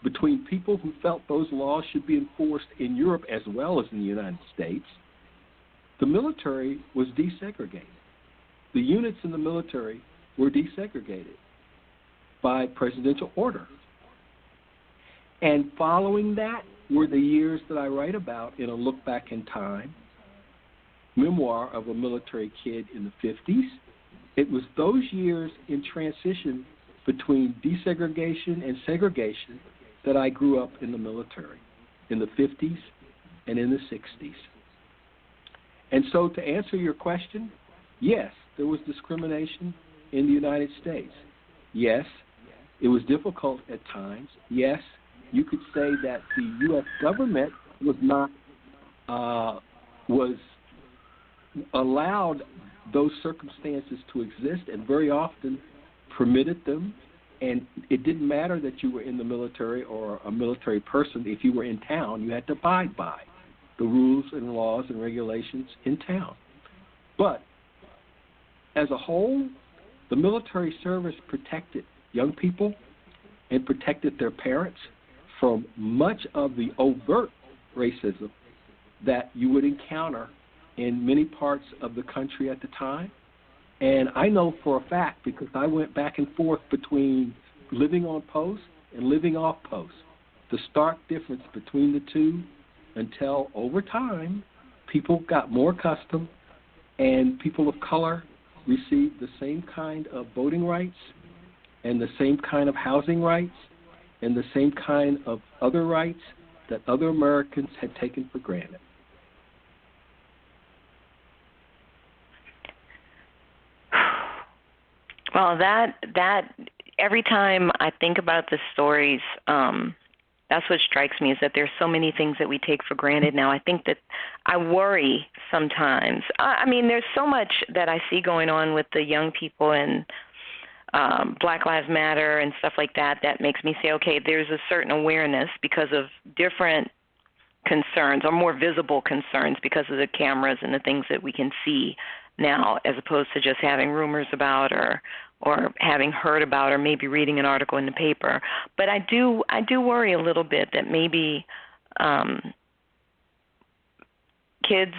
between people who felt those laws should be enforced in Europe as well as in the United States, the military was desegregated. The units in the military were desegregated by presidential order. And following that were the years that I write about in A Look Back in Time, memoir of a military kid in the 50s, it was those years in transition between desegregation and segregation that I grew up in the military, in the 50s and in the 60s. And so to answer your question, yes, there was discrimination in the United States. Yes, it was difficult at times. Yes, you could say that the U.S. government was not was allowed those circumstances to exist and very often permitted them. And it didn't matter that you were in the military or a military person. If you were in town, you had to abide by the rules and laws and regulations in town. But as a whole, the military service protected young people and protected their parents from much of the overt racism that you would encounter in many parts of the country at the time. And I know for a fact, because I went back and forth between living on post and living off post, the stark difference between the two, until over time people got more accustomed and people of color received the same kind of voting rights and the same kind of housing rights and the same kind of other rights that other Americans had taken for granted. Well, that every time I think about the stories, that's what strikes me, is that there's so many things that we take for granted now. I think that I worry sometimes. I mean, there's so much that I see going on with the young people and Black Lives Matter and stuff like that that makes me say, okay, there's a certain awareness because of different concerns or more visible concerns because of the cameras and the things that we can see now, as opposed to just having rumors about or having heard about or maybe reading an article in the paper. But I do worry a little bit that maybe kids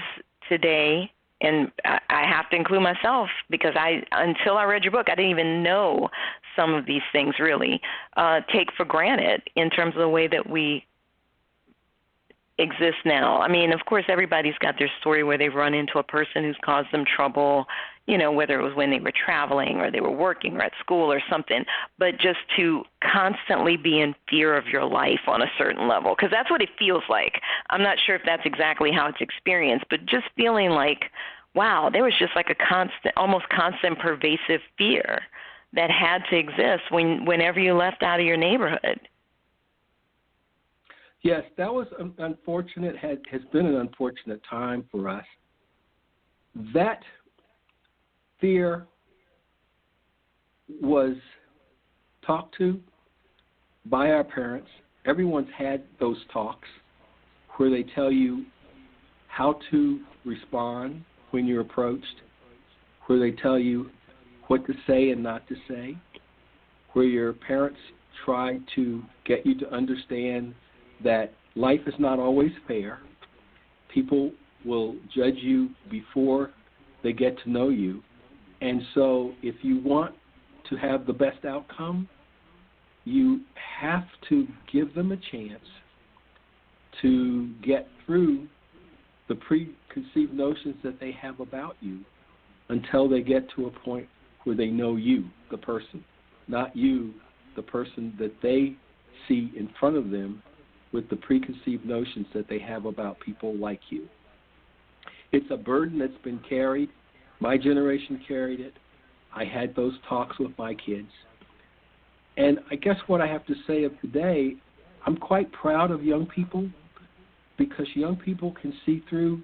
today, and I have to include myself because until I read your book, I didn't even know some of these things really, take for granted in terms of the way that we exist now. I mean, of course, everybody's got their story where they've run into a person who's caused them trouble, you know, whether it was when they were traveling or they were working or at school or something. But just to constantly be in fear of your life on a certain level, because that's what it feels like. I'm not sure if that's exactly how it's experienced, but just feeling like, wow, there was just like a constant, almost constant pervasive fear that had to exist whenever you left out of your neighborhood. Yes, that was unfortunate, has been an unfortunate time for us. That fear was talked to by our parents. Everyone's had those talks where they tell you how to respond when you're approached, where they tell you what to say and not to say, where your parents try to get you to understand that life is not always fair. People will judge you before they get to know you. And so if you want to have the best outcome, you have to give them a chance to get through the preconceived notions that they have about you until they get to a point where they know you, the person, not you, the person that they see in front of them with the preconceived notions that they have about people like you. It's a burden that's been carried. My generation carried it. I had those talks with my kids. And I guess what I have to say of today, I'm quite proud of young people because young people can see through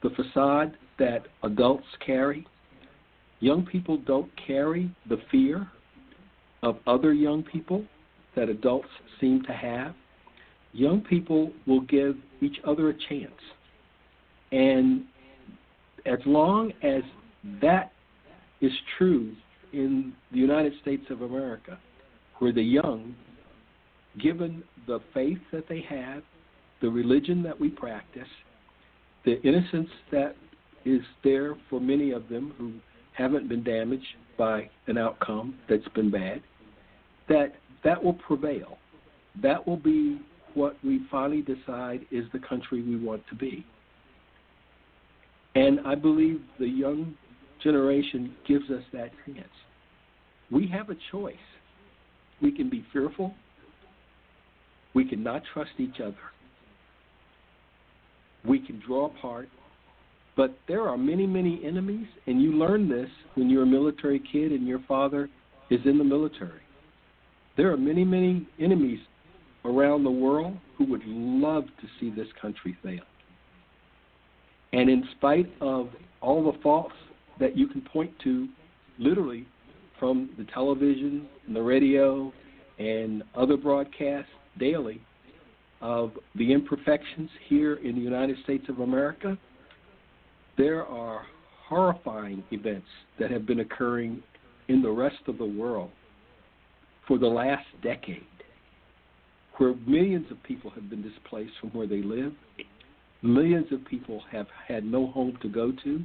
the facade that adults carry. Young people don't carry the fear of other young people that adults seem to have. Young people will give each other a chance. And as long as that is true in the United States of America, where the young, given the faith that they have, the religion that we practice, the innocence that is there for many of them who haven't been damaged by an outcome that's been bad, that will prevail. That will be what we finally decide is the country we want to be. And I believe the young generation gives us that chance. We have a choice. We can be fearful. We can not trust each other. We can draw apart. But there are many, many enemies, and you learn this when you're a military kid and your father is in the military. There are many, many enemies around the world who would love to see this country fail. And in spite of all the faults that you can point to, literally, from the television and the radio and other broadcasts daily of the imperfections here in the United States of America, there are horrifying events that have been occurring in the rest of the world for the last decade, where millions of people have been displaced from where they live, millions of people have had no home to go to,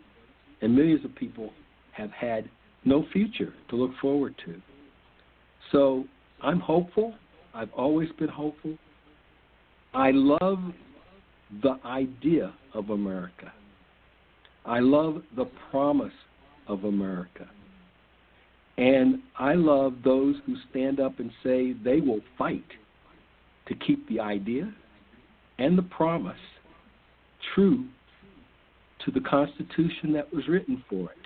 and millions of people have had no future to look forward to. So I'm hopeful. I've always been hopeful. I love the idea of America. I love the promise of America. And I love those who stand up and say they will fight to keep the idea and the promise true to the Constitution that was written for it.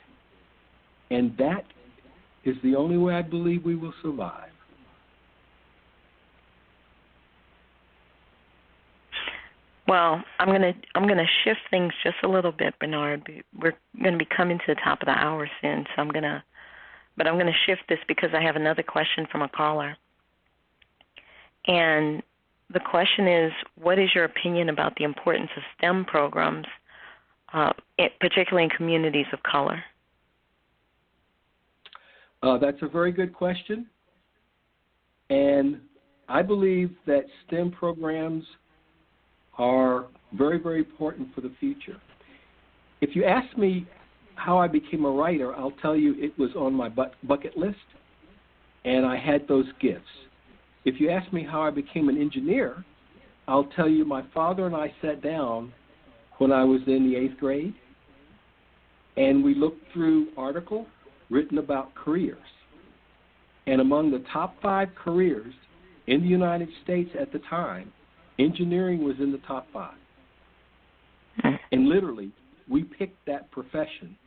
And that is the only way I believe we will survive. Well, I'm gonna shift things just a little bit, Bernard. We're going to be coming to the top of the hour soon, so I'm gonna shift this because I have another question from a caller. And the question is, what is your opinion about the importance of STEM programs, particularly in communities of color? That's a very good question. And I believe that STEM programs are very, very important for the future. If you ask me how I became a writer, I'll tell you it was on my bucket list, and I had those gifts. If you ask me how I became an engineer, I'll tell you my father and I sat down when I was in the 8th grade, and we looked through articles written about careers. And among the top 5 careers in the United States at the time, engineering was in the top 5. And literally, we picked that profession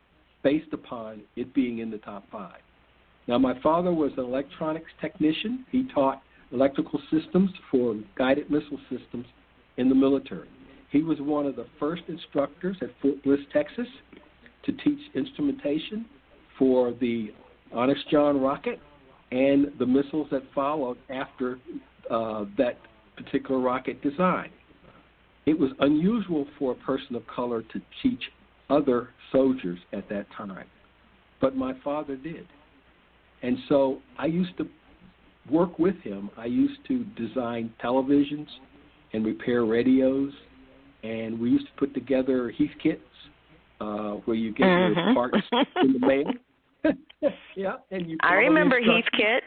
based upon it being in the top 5. Now, my father was an electronics technician. He taught electrical systems for guided missile systems in the military. He was one of the first instructors at Fort Bliss, Texas, to teach instrumentation for the Honest John rocket and the missiles that followed after that particular rocket design. It was unusual for a person of color to teach other soldiers at that time, but my father did. And so I used to work with him. I used to design televisions and repair radios, and we used to put together Heath kits where you get your parts in the mail. Yeah, and you. I remember Heath kit.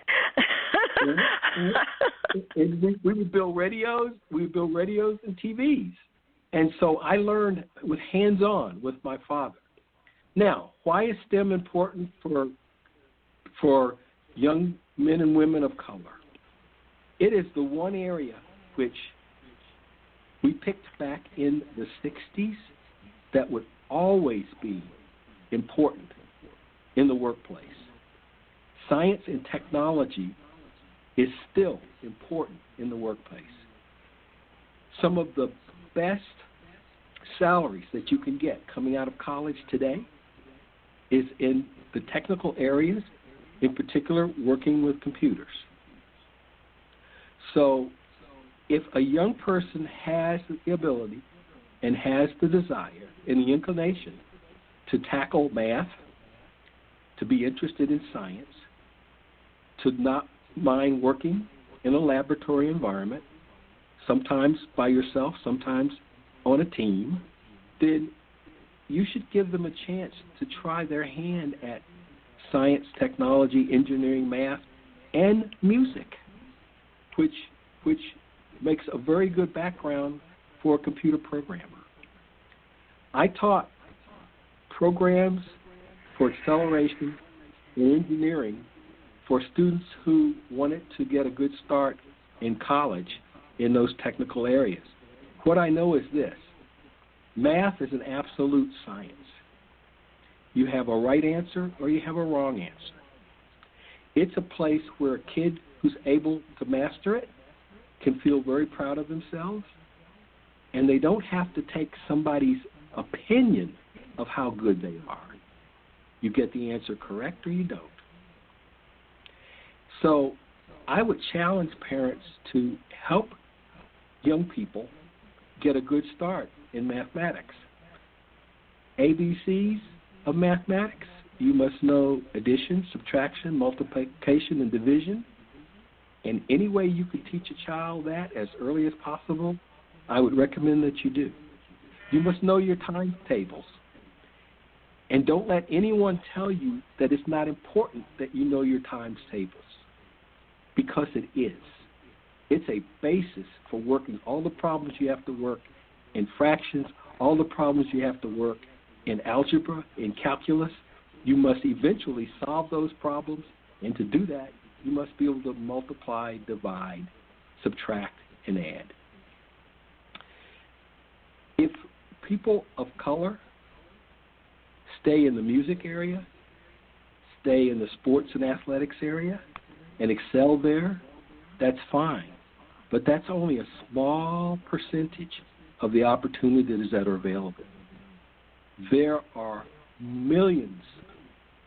And we would build radios. We would build radios and TVs, and so I learned with hands-on with my father. Now, why is STEM important for young men and women of color? It is the one area which we picked back in the 60s that would always be important in the workplace. Science and technology is still important in the workplace. Some of the best salaries that you can get coming out of college today is in the technical areas, in particular working with computers. So if a young person has the ability and has the desire and the inclination to tackle math, to be interested in science, to not mind working in a laboratory environment, sometimes by yourself, sometimes on a team, then you should give them a chance to try their hand at science, technology, engineering, math, and music, which makes a very good background for a computer programmer. I taught programs for acceleration in engineering for students who wanted to get a good start in college in those technical areas. What I know is this: math is an absolute science. You have a right answer or you have a wrong answer. It's a place where a kid who's able to master it can feel very proud of themselves, and they don't have to take somebody's opinion of how good they are. You get the answer correct or you don't. So I would challenge parents to help young people get a good start in mathematics. ABCs of mathematics: you must know addition, subtraction, multiplication, and division. And any way you can teach a child that as early as possible, I would recommend that you do. You must know your times tables. And don't let anyone tell you that it's not important that you know your times tables, because it is. It's a basis for working all the problems you have to work in fractions, all the problems you have to work in algebra, in calculus. You must eventually solve those problems, and to do that, you must be able to multiply, divide, subtract, and add. If people of color stay in the music area, stay in the sports and athletics area, and excel there, that's fine. But that's only a small percentage of the opportunities that are available. There are millions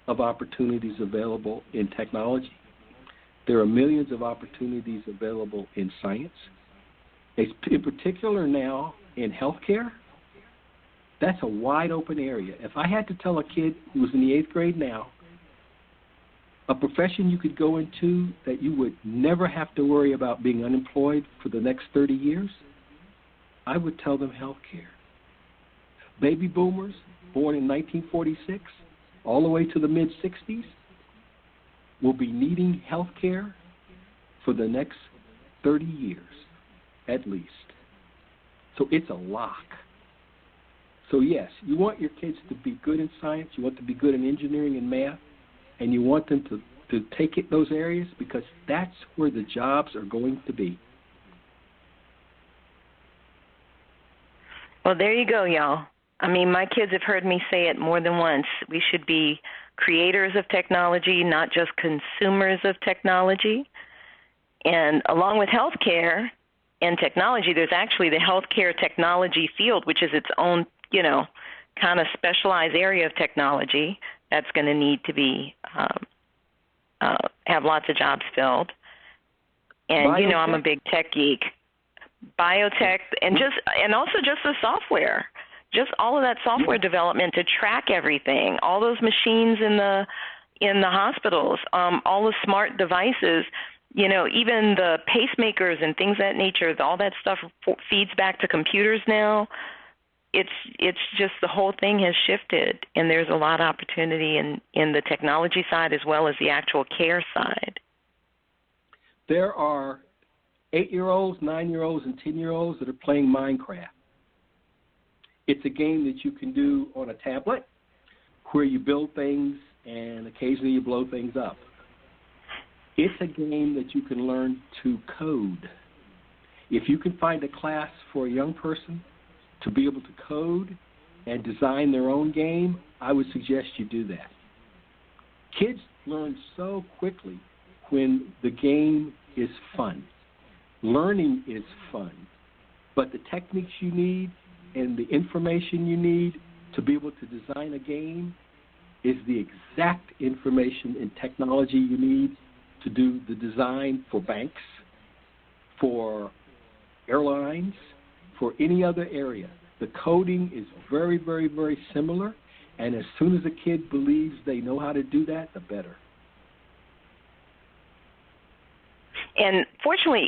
of opportunities available in technology. There are millions of opportunities available in science. In particular now in healthcare, that's a wide open area. If I had to tell a kid who was in the 8th grade now a profession you could go into that you would never have to worry about being unemployed for the next 30 years, I would tell them healthcare. Baby boomers born in 1946 all the way to the mid-60s will be needing healthcare for the next 30 years at least. So it's a lock. So yes, you want your kids to be good in science, you want them to be good in engineering and math, and you want them to take it those areas because that's where the jobs are going to be. Well, there you go, y'all. I mean, my kids have heard me say it more than once. We should be creators of technology, not just consumers of technology. And along with healthcare and technology, there's actually the healthcare technology field, which is its own, kind of specialized area of technology that's going to need to be have lots of jobs filled. And biotech. I'm a big tech geek. Biotech and also just the software. Just all of that software development to track everything, all those machines in the hospitals, all the smart devices, even the pacemakers and things of that nature, all that stuff feeds back to computers now. It's just the whole thing has shifted, and there's a lot of opportunity in the technology side as well as the actual care side. There are 8-year-olds, 9-year-olds, and 10-year-olds that are playing Minecraft. It's a game that you can do on a tablet where you build things and occasionally you blow things up. It's a game that you can learn to code. If you can find a class for a young person to be able to code and design their own game, I would suggest you do that. Kids learn so quickly when the game is fun. Learning is fun, but the techniques you need and the information you need to be able to design a game is the exact information and technology you need to do the design for banks, for airlines, for any other area. The coding is very, very, very similar, and as soon as a kid believes they know how to do that, the better. And fortunately,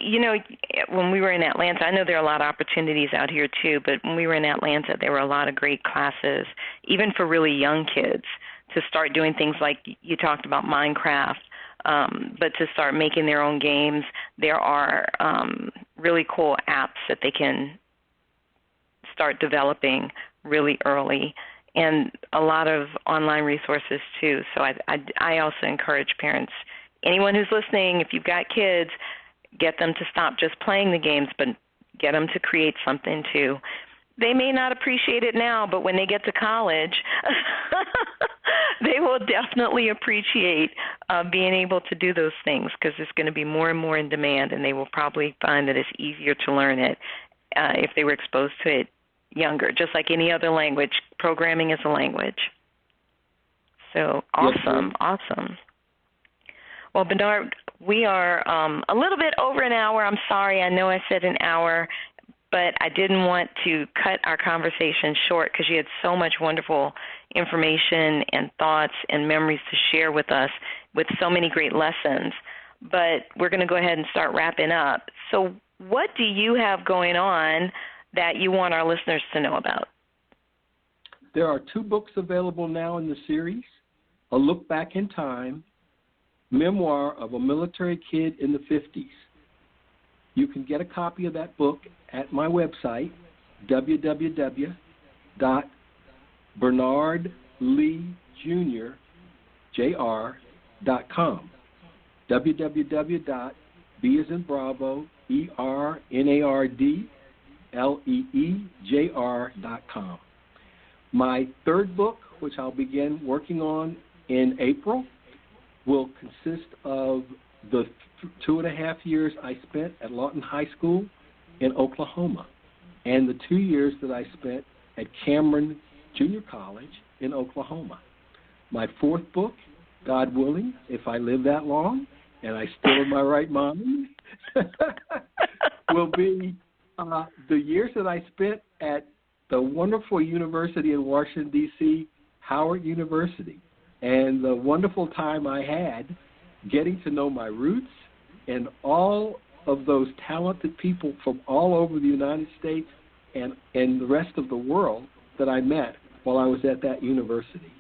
when we were in Atlanta, I know there are a lot of opportunities out here too, but when we were in Atlanta, there were a lot of great classes, even for really young kids, to start doing things like you talked about Minecraft, but to start making their own games. There are really cool apps that they can start developing really early. and a lot of online resources too. So I also encourage parents, anyone who's listening, if you've got kids, get them to stop just playing the games, but get them to create something too. They may not appreciate it now, but when they get to college, they will definitely appreciate being able to do those things, because it's going to be more and more in demand, and they will probably find that it's easier to learn it if they were exposed to it younger. Just like any other language, programming is a language. So awesome, awesome. Well, Barard, we are a little bit over an hour. I'm sorry. I know I said an hour, but I didn't want to cut our conversation short because you had so much wonderful information and thoughts and memories to share with us with so many great lessons. But we're going to go ahead and start wrapping up. So what do you have going on that you want our listeners to know about? There are 2 books available now in the series, A Look Back in Time, Memoir of a Military Kid in the 50s. You can get a copy of that book at my website, www.bernardleejr.com. www.b as in Bravo, ERNARDLEEJR.com. My 3rd book, which I'll begin working on in April, will consist of the 2.5 years I spent at Lawton High School in Oklahoma and the 2 years that I spent at Cameron Junior College in Oklahoma. My 4th book, God willing, if I live that long and I still in my right mind, will be the years that I spent at the wonderful university in Washington, D.C., Howard University, and the wonderful time I had getting to know my roots and all of those talented people from all over the United States and the rest of the world that I met while I was at that university.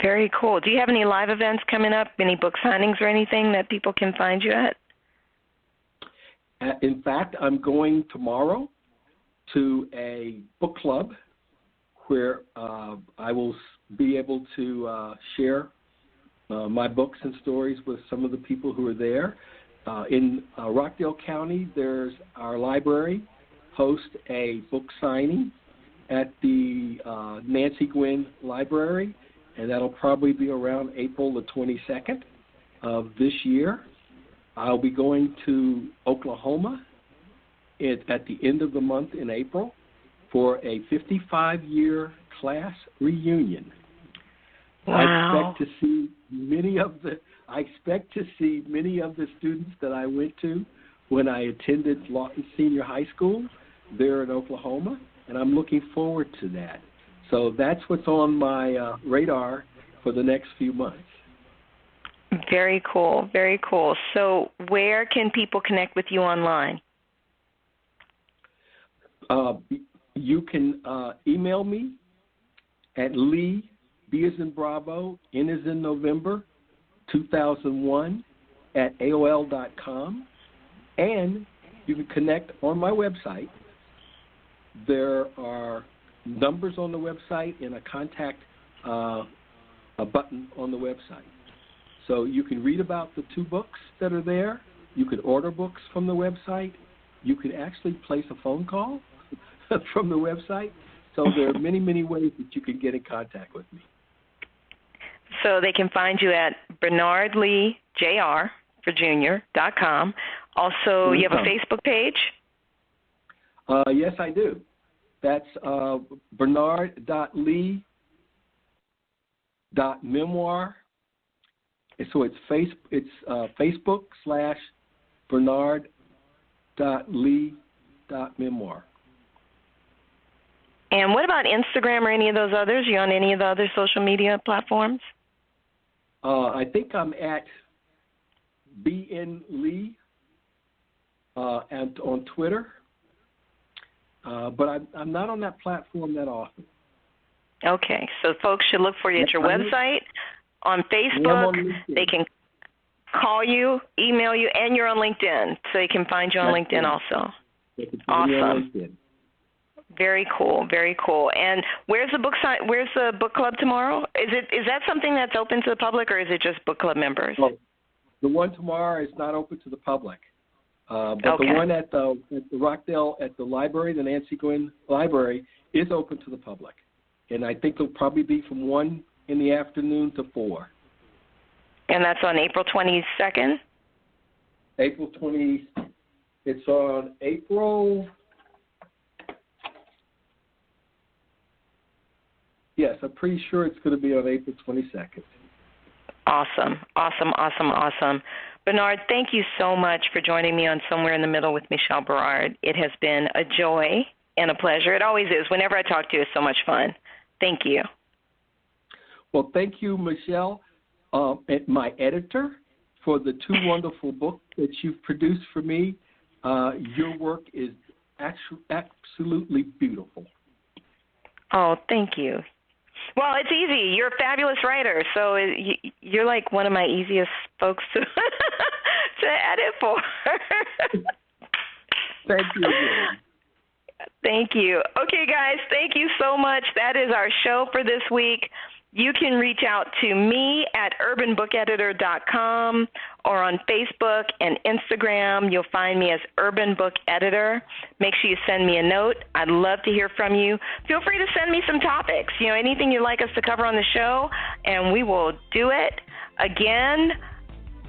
Very cool. Do you have any live events coming up, any book signings or anything that people can find you at? In fact, I'm going tomorrow to a book club where I will be able to share my books and stories with some of the people who are there. In Rockdale County, there's our library hosts a book signing at the Nancy Gwynn Library, and that'll probably be around April the 22nd of this year. I'll be going to Oklahoma at the end of the month in April for a 55-year class reunion. Wow. I expect to see many of the students that I went to when I attended Lawton Senior High School there in Oklahoma, and I'm looking forward to that. So that's what's on my radar for the next few months. Very cool, very cool. So where can people connect with you online? You can email me at Lee, B as in Bravo, N as in November, 2001 at AOL.com. And you can connect on my website. There are numbers on the website and a contact a button on the website. So you can read about the 2 books that are there. You can order books from the website. You can actually place a phone call from the website. So there are many, many ways that you can get in contact with me. So they can find you at BernardLeeJR.com. Also, you have a Facebook page? Yes, I do. That's Bernard.Lee.Memoir. So it's Facebook/Bernard.Lee.Memoir. And what about Instagram or any of those others? Are you on any of the other social media platforms? I think I'm at BN Lee and on Twitter, but I'm not on that platform that often. Okay, so folks should look for you at your website, on Facebook. They can call you, email you, and you're on LinkedIn, so they can find you on LinkedIn also. They can find me on LinkedIn. Very cool, very cool. And where's the book club tomorrow? Is that something that's open to the public, or is it just book club members? Well, the one tomorrow is not open to the public, but okay. The one at the Rockdale at the library, the Nancy Gwynn Library, is open to the public, and I think it'll probably be from 1 in the afternoon to 4. And that's on April 22nd. April 20. It's on April. Yes, I'm pretty sure it's going to be on April 22nd. Awesome. Bernard, thank you so much for joining me on Somewhere in the Middle with Michele Barard. It has been a joy and a pleasure. It always is. Whenever I talk to you, it's so much fun. Thank you. Well, thank you, Michele, my editor, for the 2 wonderful books that you've produced for me. Your work is absolutely beautiful. Oh, thank you. Well, it's easy. You're a fabulous writer, so you're like one of my easiest folks to edit for. Thank you again. Thank you. Okay, guys, thank you so much. That is our show for this week. You can reach out to me at urbanbookeditor.com or on Facebook and Instagram. You'll find me as Urban Book Editor. Make sure you send me a note. I'd love to hear from you. Feel free to send me some topics, anything you'd like us to cover on the show, and we will do it. Again,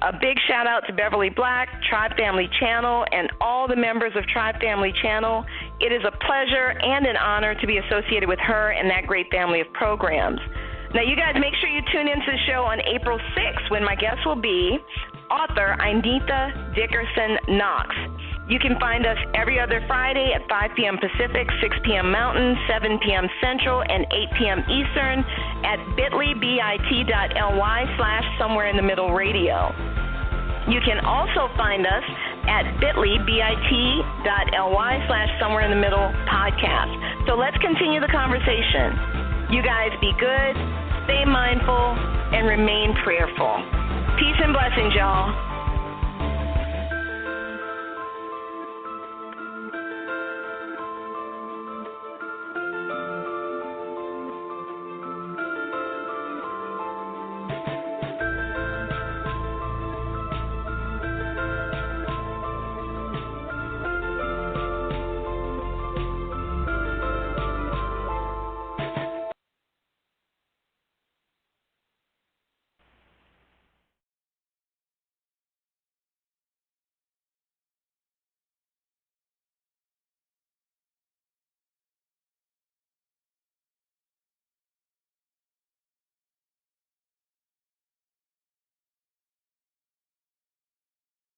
a big shout out to Beverly Black, Tribe Family Channel, and all the members of Tribe Family Channel. It is a pleasure and an honor to be associated with her and that great family of programs. Now, you guys, make sure you tune into the show on April 6th when my guest will be author Anita Dickerson Knox. You can find us every other Friday at 5 p.m. Pacific, 6 p.m. Mountain, 7 p.m. Central, and 8 p.m. Eastern at bit.ly/Somewhere in the Middle Radio. You can also find us at bit.ly/Somewhere in the Middle podcast. So let's continue the conversation. You guys be good, stay mindful, and remain prayerful. Peace and blessings, y'all.